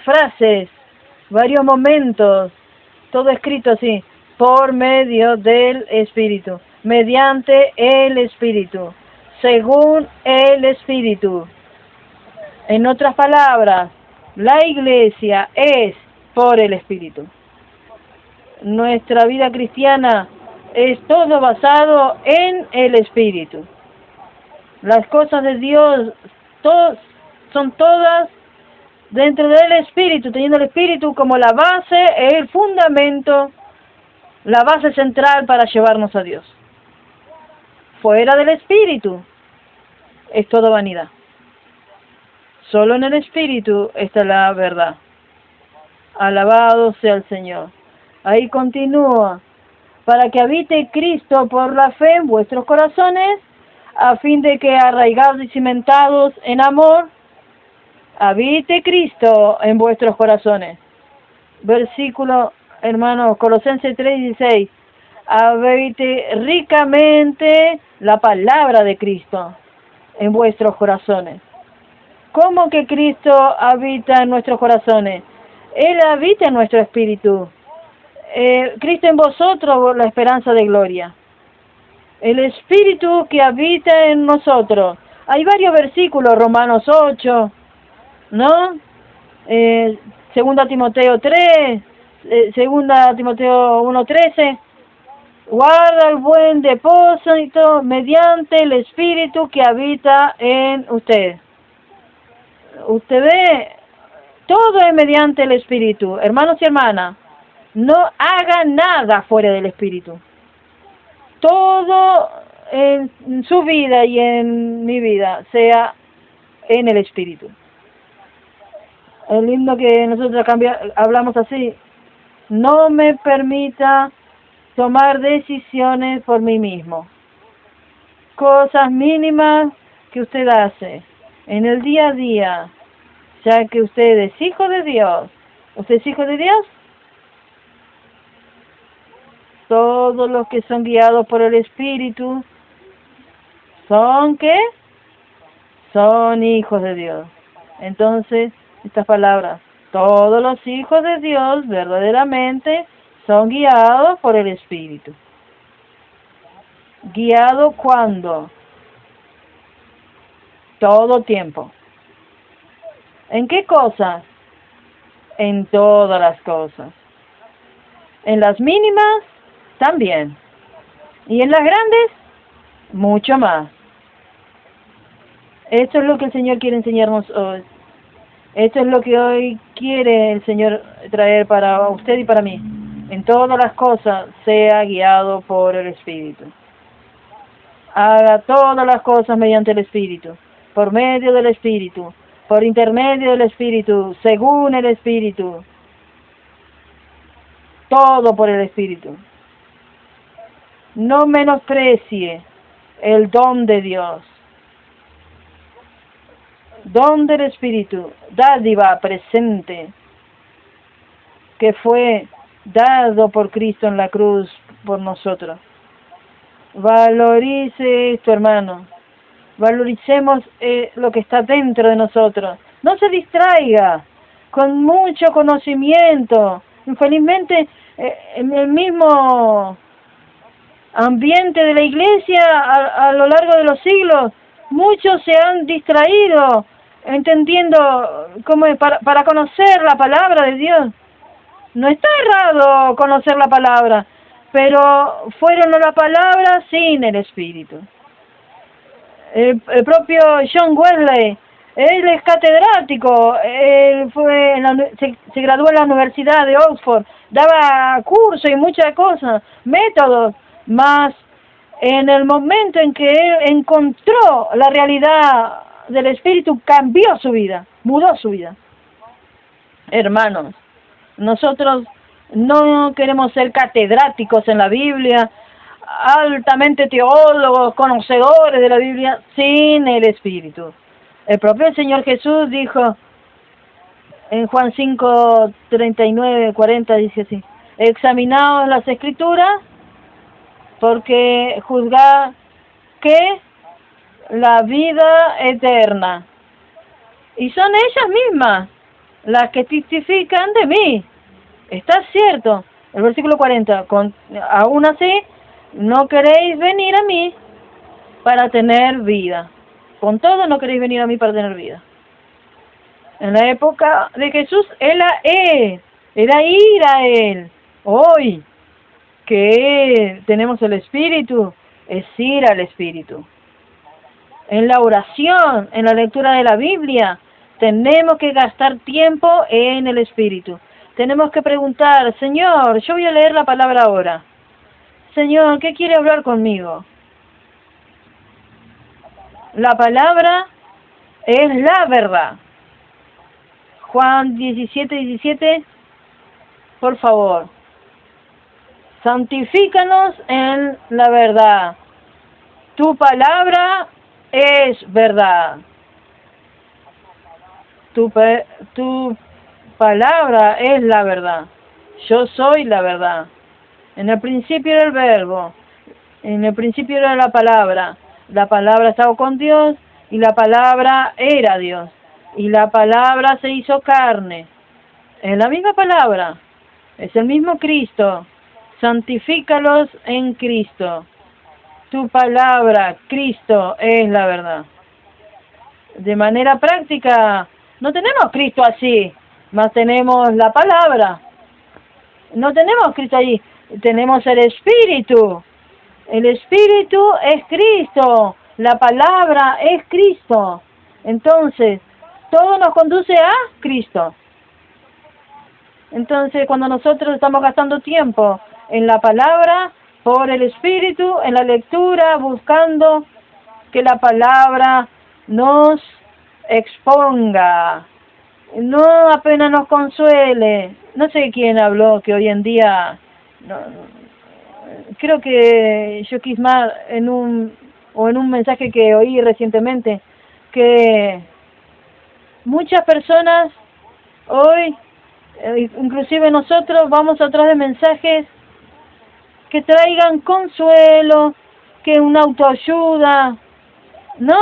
frases, varios momentos, todo escrito así, por medio del Espíritu, mediante el Espíritu, según el Espíritu. En otras palabras, la iglesia es por el Espíritu. Nuestra vida cristiana es todo basado en el Espíritu. Las cosas de Dios son todas dentro del Espíritu, teniendo el Espíritu como la base, el fundamento, la base central para llevarnos a Dios. Fuera del Espíritu es todo vanidad. Solo en el Espíritu está la verdad. Alabado sea el Señor. Ahí continúa. Para que habite Cristo por la fe en vuestros corazones, a fin de que arraigados y cimentados en amor, habite Cristo en vuestros corazones. Versículo, hermanos, Colosenses 3:16. Habite ricamente la palabra de Cristo en vuestros corazones. ¿Cómo que Cristo habita en nuestros corazones? Él habita en nuestro espíritu. Cristo en vosotros, la esperanza de gloria. El Espíritu que habita en nosotros. Hay varios versículos, Romanos 8, ¿no? Segunda Timoteo 3, Segunda Timoteo 1:13. Guarda el buen depósito mediante el Espíritu que habita en usted. Usted ve, todo es mediante el Espíritu. Hermanos y hermanas, no haga nada fuera del Espíritu. Todo en su vida y en mi vida sea en el Espíritu. El himno que nosotros hablamos así: no me permita tomar decisiones por mí mismo. Cosas mínimas que usted hace en el día a día, ya que usted es hijo de Dios. ¿Usted es hijo de Dios? Todos los que son guiados por el Espíritu, ¿son qué? Son hijos de Dios. Entonces, estas palabras, todos los hijos de Dios verdaderamente son guiados por el Espíritu. ¿Guiado cuándo? Todo tiempo. ¿En qué cosas? En todas las cosas. En las mínimas, también. Y en las grandes, mucho más. Esto es lo que el Señor quiere enseñarnos hoy. Esto es lo que hoy quiere el Señor traer para usted y para mí. En todas las cosas, sea guiado por el Espíritu. Haga todas las cosas mediante el Espíritu, por medio del Espíritu, por intermedio del Espíritu, según el Espíritu. Todo por el Espíritu. No menosprecie el don de Dios. Don del Espíritu, dádiva presente, que fue dado por Cristo en la cruz por nosotros. Valorice esto, hermano. Valoricemos lo que está dentro de nosotros. No se distraiga con mucho conocimiento. Infelizmente, en el mismo ambiente de la iglesia a lo largo de los siglos, muchos se han distraído entendiendo cómo es para conocer la palabra de Dios. No está errado conocer la palabra, pero fueron a la palabra sin el Espíritu. El propio John Wesley, él es catedrático, él se graduó en la Universidad de Oxford, daba cursos y muchas cosas, métodos, más en el momento en que él encontró la realidad del Espíritu, cambió su vida, mudó su vida. Hermanos, nosotros no queremos ser catedráticos en la Biblia, altamente teólogos, conocedores de la Biblia, sin el Espíritu. El propio Señor Jesús dijo en Juan 5, 39, 40, dice así: examinaos las Escrituras, porque juzgad que la vida eterna, y son ellas mismas las que testifican de mí. Está cierto. El versículo 40, aún así, no queréis venir a mí para tener vida. Con todo, no queréis venir a mí para tener vida. En la época de Jesús, era ir a Él. Hoy, que tenemos el Espíritu, es ir al Espíritu. En la oración, en la lectura de la Biblia, tenemos que gastar tiempo en el Espíritu. Tenemos que preguntar: Señor, yo voy a leer la palabra ahora. Señor, ¿qué quiere hablar conmigo? La palabra es la verdad. Juan 17, 17, por favor. Santifícanos en la verdad. Tu palabra es verdad. Tu palabra es la verdad. Yo soy la verdad. En el principio era el verbo. En el principio era la palabra. La palabra estaba con Dios y la palabra era Dios. Y la palabra se hizo carne. Es la misma palabra. Es el mismo Cristo. Santifícalos en Cristo. Tu palabra, Cristo, es la verdad. De manera práctica, no tenemos Cristo así, mas tenemos la palabra. No tenemos Cristo allí, tenemos el Espíritu. El Espíritu es Cristo, la palabra es Cristo. Entonces, todo nos conduce a Cristo. Entonces, cuando nosotros estamos gastando tiempo en la palabra, por el Espíritu, en la lectura, buscando que la palabra nos exponga, no apenas nos consuele. No sé quién habló que hoy en día, creo que Yokismar en un mensaje que oí recientemente, que muchas personas hoy, inclusive nosotros, vamos atrás de mensajes que traigan consuelo, que una autoayuda, ¿no?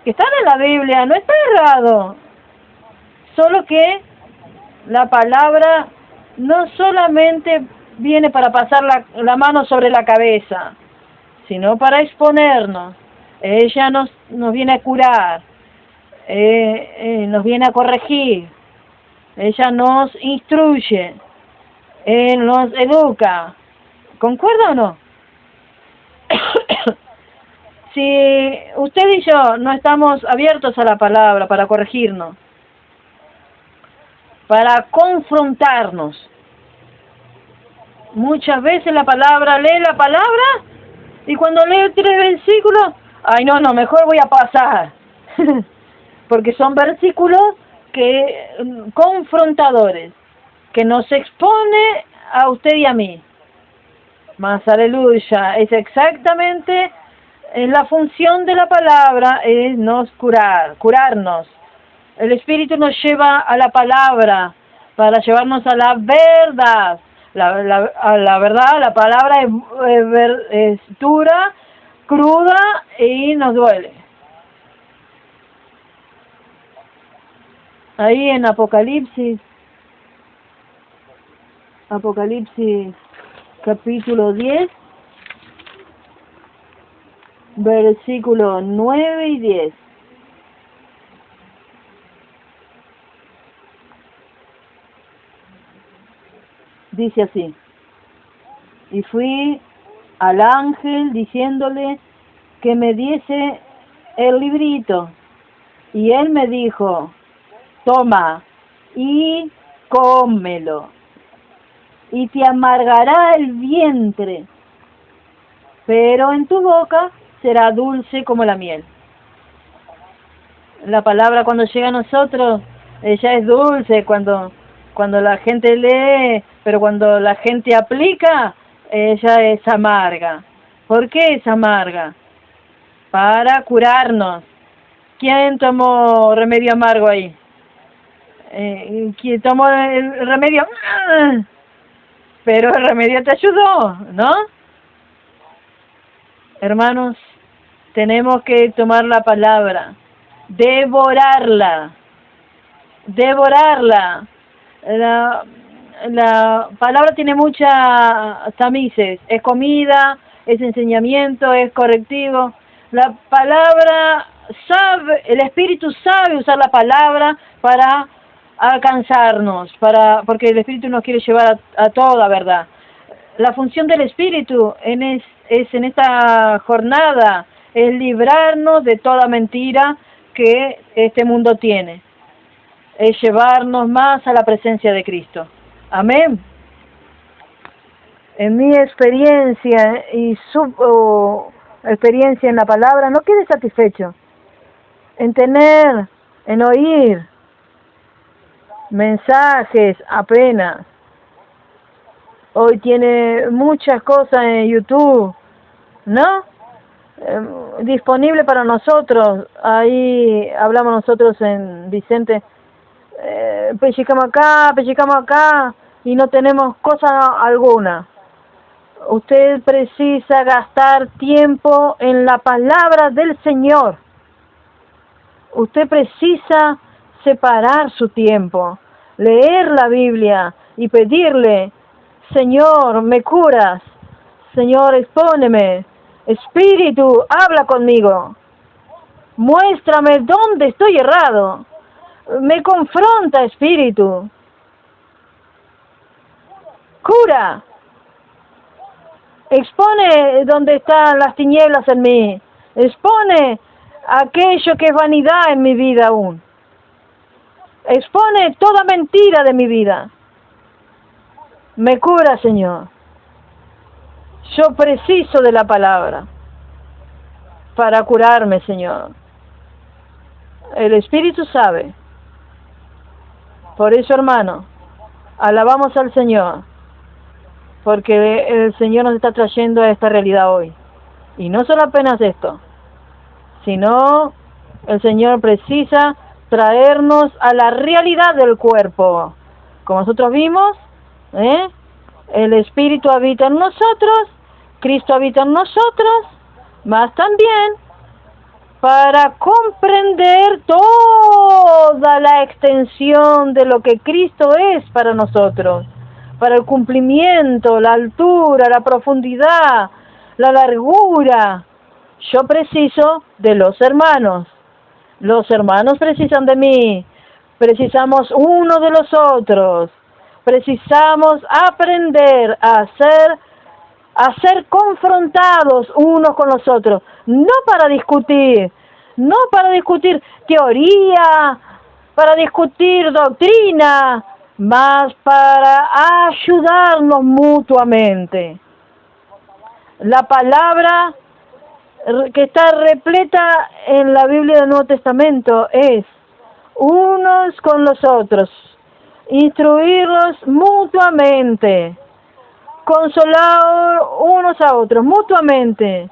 Que están en la Biblia, no está errado. Solo que la palabra no solamente viene para pasar la mano sobre la cabeza, sino para exponernos. Ella nos viene a curar, nos viene a corregir, ella nos instruye, nos educa. ¿Concuerda o no? Si usted y yo no estamos abiertos a la palabra para corregirnos, para confrontarnos, muchas veces lee la palabra, y cuando lee 3 versículos, ay no, mejor voy a pasar. porque son versículos que confrontadores, que nos expone a usted y a mí. Mas aleluya, es exactamente la función de la palabra, es nos curarnos. El Espíritu nos lleva a la palabra para llevarnos a la verdad. La verdad, la palabra es dura, cruda y nos duele. Ahí en Apocalipsis capítulo 10, versículos 9 y 10. Dice así: y fui al ángel diciéndole que me diese el librito, y él me dijo: toma y cómelo, y te amargará el vientre, pero en tu boca será dulce como la miel. La palabra cuando llega a nosotros, ella es dulce cuando la gente lee, pero cuando la gente aplica, ella es amarga. ¿Por qué es amarga? Para curarnos. ¿Quién tomó remedio amargo ahí? ¿Quién tomó el remedio? Pero el remedio te ayudó, ¿no? Hermanos, tenemos que tomar la palabra, devorarla. La palabra tiene muchas tamices, es comida, es enseñamiento, es correctivo. La palabra sabe, el Espíritu sabe usar la palabra para alcanzarnos, porque el Espíritu nos quiere llevar a toda verdad. La función del Espíritu es en esta jornada, es librarnos de toda mentira que este mundo tiene, es llevarnos más a la presencia de Cristo. Amén. En mi experiencia y su experiencia en la palabra, no quede satisfecho en oír mensajes apenas. Hoy tiene muchas cosas en YouTube, ¿no? Disponible para nosotros. Ahí hablamos nosotros en Vicente, pellizcamos acá y no tenemos cosa alguna. Usted precisa gastar tiempo en la palabra del Señor. Usted precisa separar su tiempo, leer la Biblia y pedirle: Señor, me curas. Señor, expóneme. Espíritu, habla conmigo. Muéstrame dónde estoy errado. Me confronta, Espíritu. Cura. Expone dónde están las tinieblas en mí. Expone aquello que es vanidad en mi vida aún. Expone toda mentira de mi vida. Me cura, Señor. Yo preciso de la palabra para curarme, Señor. El Espíritu sabe. Por eso, hermano, alabamos al Señor, porque el Señor nos está trayendo a esta realidad hoy. Y no solo apenas esto, sino el Señor precisa traernos a la realidad del cuerpo. Como nosotros vimos, el Espíritu habita en nosotros, Cristo habita en nosotros, más también para comprender toda la extensión de lo que Cristo es para nosotros, para el cumplimiento, la altura, la profundidad, la largura. Yo preciso de los hermanos precisan de mí, precisamos uno de los otros, precisamos aprender a ser confrontados unos con los otros, no para discutir teoría, para discutir doctrina, más para ayudarnos mutuamente. La palabra que está repleta en la Biblia del Nuevo Testamento es unos con los otros, instruirlos mutuamente, consolar unos a otros mutuamente,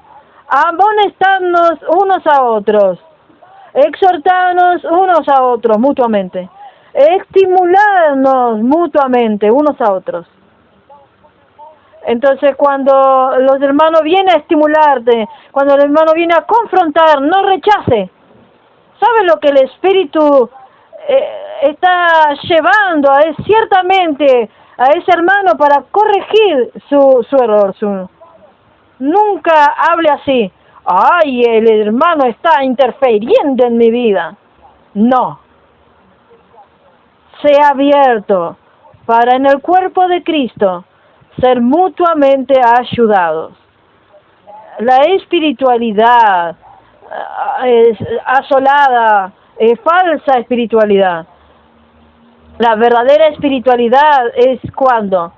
amonestarnos unos a otros, exhortarnos unos a otros mutuamente, estimularnos mutuamente unos a otros. Entonces, cuando los hermanos vienen a estimularte, cuando el hermano viene a confrontar, no rechace. ¿Sabe lo que el Espíritu está llevando ciertamente a ese hermano para corregir su error? Nunca hable así. ¡Ay, el hermano está interfiriendo en mi vida! No. Sea abierto para en el cuerpo de Cristo ser mutuamente ayudados. La espiritualidad asolada, falsa espiritualidad. La verdadera espiritualidad es cuando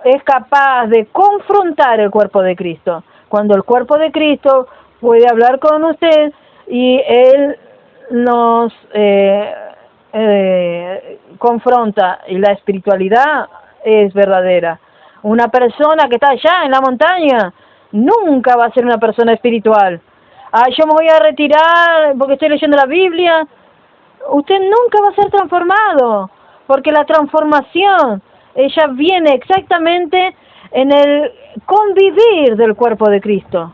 es capaz de confrontar el cuerpo de Cristo. Cuando el cuerpo de Cristo puede hablar con usted y Él nos confronta, y la espiritualidad es verdadera. Una persona que está allá en la montaña nunca va a ser una persona espiritual. Yo me voy a retirar porque estoy leyendo la Biblia. Usted nunca va a ser transformado, porque la transformación, ella viene exactamente en el convivir del cuerpo de Cristo.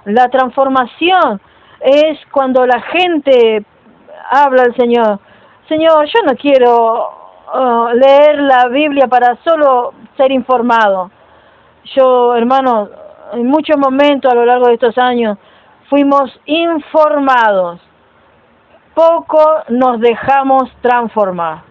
La transformación es cuando la gente habla al Señor. Señor, yo no quiero leer la Biblia para solo ser informado. Yo, hermano, en muchos momentos a lo largo de estos años fuimos informados. Poco nos dejamos transformar.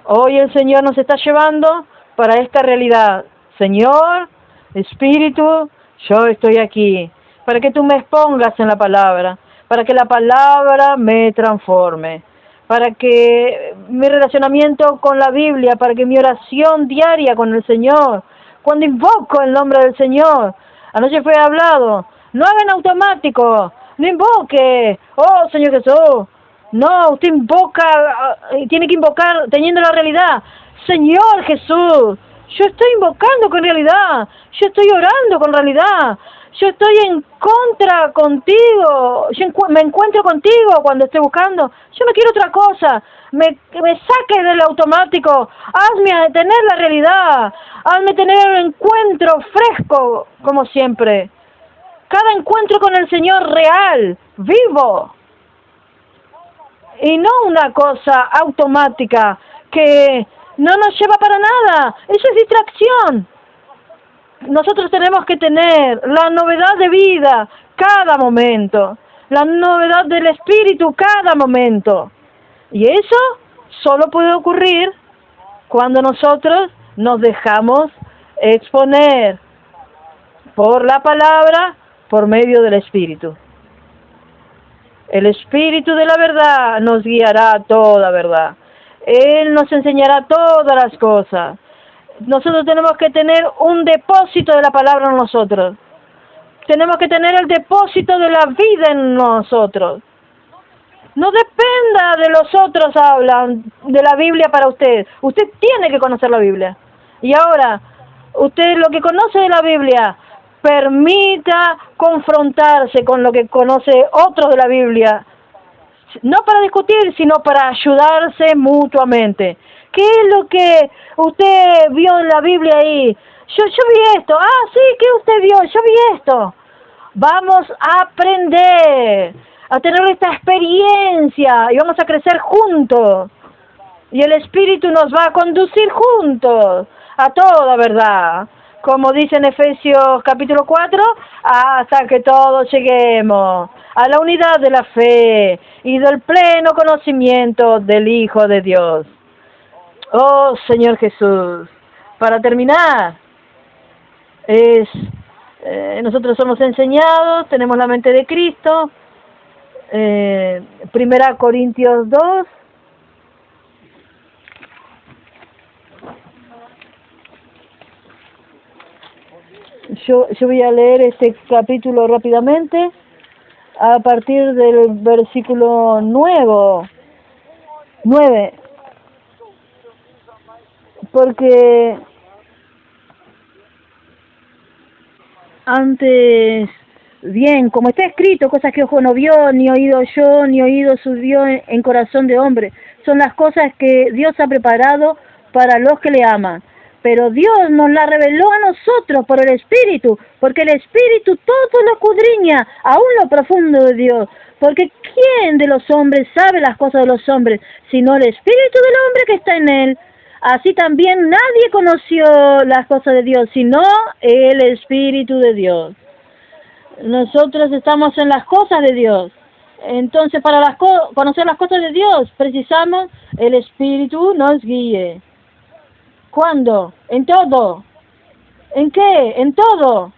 Hoy el Señor nos está llevando para esta realidad. Señor, Espíritu, yo estoy aquí para que tú me expongas en la palabra, para que la palabra me transforme, para que mi relacionamiento con la Biblia, para que mi oración diaria con el Señor, cuando invoco el nombre del Señor, anoche fue hablado, no hagan automático, no invoque, oh Señor Jesús, no, usted invoca, tiene que invocar teniendo la realidad, Señor Jesús, yo estoy invocando con realidad, yo estoy orando con realidad, yo estoy en contra contigo, me encuentro contigo cuando estoy buscando, yo no quiero otra cosa, me saque del automático, hazme tener la realidad, hazme tener un encuentro fresco, como siempre, cada encuentro con el Señor real, vivo, y no una cosa automática que no nos lleva para nada, eso es distracción. Nosotros tenemos que tener la novedad de vida cada momento, la novedad del espíritu cada momento. Y eso solo puede ocurrir cuando nosotros nos dejamos exponer por la palabra, por medio del espíritu. El espíritu de la verdad nos guiará a toda verdad. Él nos enseñará todas las cosas. Nosotros tenemos que tener un depósito de la palabra en nosotros. Tenemos que tener el depósito de la vida en nosotros. No dependa de los otros hablan de la Biblia para usted. Usted tiene que conocer la Biblia. Y ahora, usted lo que conoce de la Biblia, permita confrontarse con lo que conoce otros de la Biblia. No para discutir, sino para ayudarse mutuamente. ¿Qué es lo que usted vio en la Biblia ahí? Yo vi esto. Ah, sí, ¿qué usted vio? Yo vi esto. Vamos a aprender, a tener esta experiencia y vamos a crecer juntos. Y el Espíritu nos va a conducir juntos a toda verdad. Como dice en Efesios capítulo 4, hasta que todos lleguemos a la unidad de la fe y del pleno conocimiento del Hijo de Dios. Oh Señor Jesús, para terminar, nosotros somos enseñados, tenemos la mente de Cristo, 1 Corintios 2, yo voy a leer este capítulo rápidamente, a partir del versículo 9, porque antes, bien, como está escrito, cosas que ojo no vio, ni oído yo, ni oído subió en corazón de hombre, son las cosas que Dios ha preparado para los que le aman. Pero Dios nos la reveló a nosotros por el Espíritu, porque el Espíritu todo lo escudriña, aún lo profundo de Dios. Porque ¿quién de los hombres sabe las cosas de los hombres, sino el Espíritu del hombre que está en él? Así también nadie conoció las cosas de Dios, sino el Espíritu de Dios. Nosotros estamos en las cosas de Dios. Entonces, para conocer las cosas de Dios, precisamos el Espíritu nos guíe. ¿Cuándo? En todo. ¿En qué? En todo.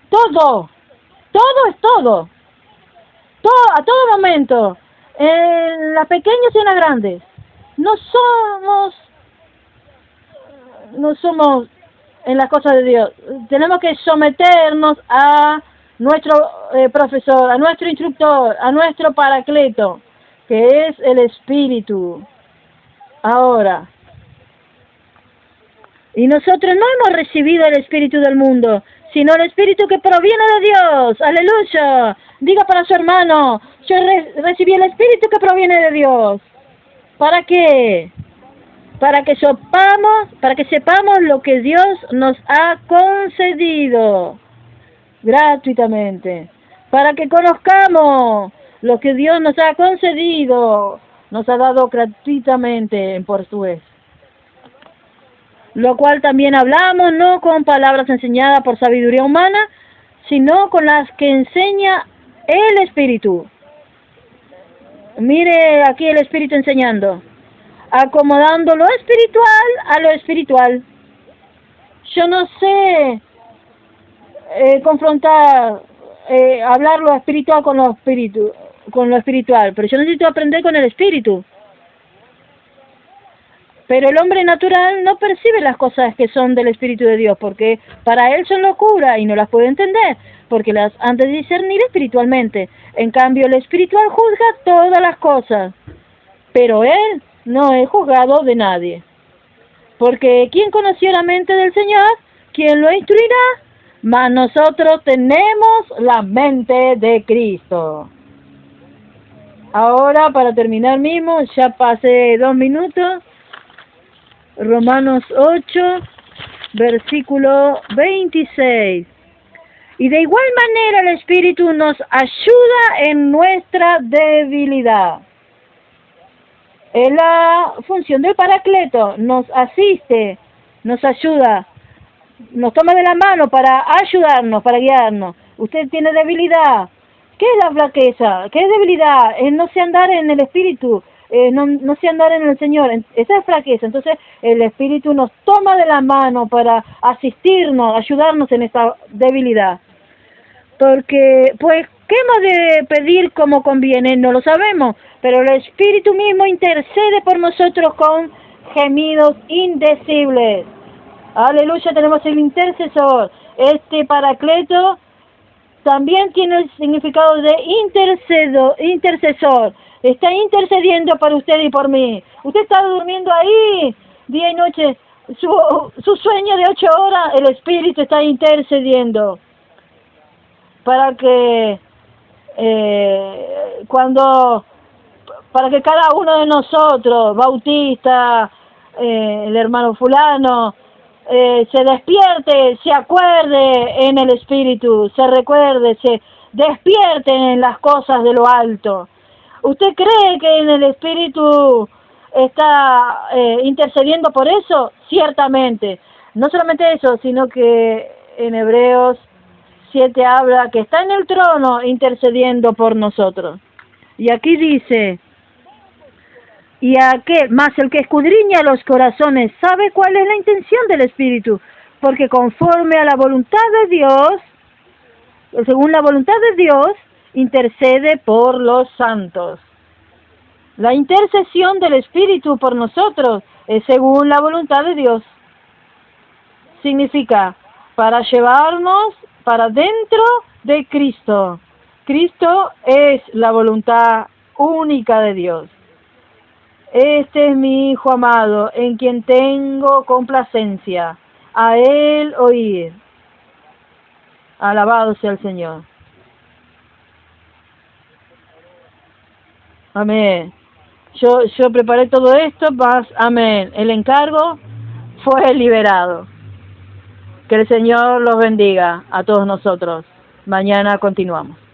Todo. Todo es todo. A todo momento. En las pequeñas y en las grandes. No somos en las cosas de Dios. Tenemos que someternos a nuestro profesor, a nuestro instructor, a nuestro paracleto, que es el Espíritu. Ahora. Y nosotros no hemos recibido el Espíritu del mundo, sino el Espíritu que proviene de Dios. ¡Aleluya! Diga para su hermano, yo recibí el Espíritu que proviene de Dios. ¿Para qué? Para que sepamos lo que Dios nos ha concedido gratuitamente. Para que conozcamos lo que Dios nos ha concedido, nos ha dado gratuitamente en portugués. Lo cual también hablamos, no con palabras enseñadas por sabiduría humana, sino con las que enseña el Espíritu. Mire aquí el Espíritu enseñando, acomodando lo espiritual a lo espiritual. Yo no sé hablar lo espiritual con lo espiritual, pero yo necesito aprender con el Espíritu. Pero el hombre natural no percibe las cosas que son del Espíritu de Dios, porque para él son locura y no las puede entender, porque las han de discernir espiritualmente. En cambio, el espiritual juzga todas las cosas, pero él no es juzgado de nadie. Porque ¿quién conoció la mente del Señor? ¿Quién lo instruirá? Mas nosotros tenemos la mente de Cristo. Ahora, para terminar mismo, ya pasé 2 minutos. Romanos 8, versículo 26. Y de igual manera el Espíritu nos ayuda en nuestra debilidad. Es la función del Paracleto, nos asiste, nos ayuda, nos toma de la mano para ayudarnos, para guiarnos. Usted tiene debilidad. ¿Qué es la flaqueza? ¿Qué es debilidad? Es no sé andar en el Espíritu. No sé andar en el Señor, esa es flaqueza. Entonces el Espíritu nos toma de la mano para asistirnos, ayudarnos en esta debilidad. Porque, pues, ¿qué hemos de pedir como conviene? No lo sabemos, pero el Espíritu mismo intercede por nosotros con gemidos indecibles. Aleluya, tenemos el intercesor. Este Paracleto también tiene el significado de intercesor. Está intercediendo por usted y por mí. Usted está durmiendo ahí día y noche. Su sueño de 8 horas, el Espíritu está intercediendo. Para que para que cada uno de nosotros, Bautista, el hermano fulano, se despierte, se acuerde en el Espíritu, se recuerde, se despierte en las cosas de lo alto. ¿Usted cree que en el Espíritu está intercediendo por eso? Ciertamente. No solamente eso, sino que en Hebreos 7 habla que está en el trono intercediendo por nosotros. Y aquí dice, más el que escudriña los corazones sabe cuál es la intención del Espíritu, porque conforme a la voluntad de Dios, según la voluntad de Dios, intercede por los santos. La intercesión del Espíritu por nosotros es según la voluntad de Dios. Significa para llevarnos para dentro de Cristo, Cristo es la voluntad única de Dios. Este es mi Hijo amado, en quien tengo complacencia. A Él oír. Alabado sea el Señor. Amén. Yo preparé todo esto, amén. El encargo fue liberado. Que el Señor los bendiga a todos nosotros. Mañana continuamos.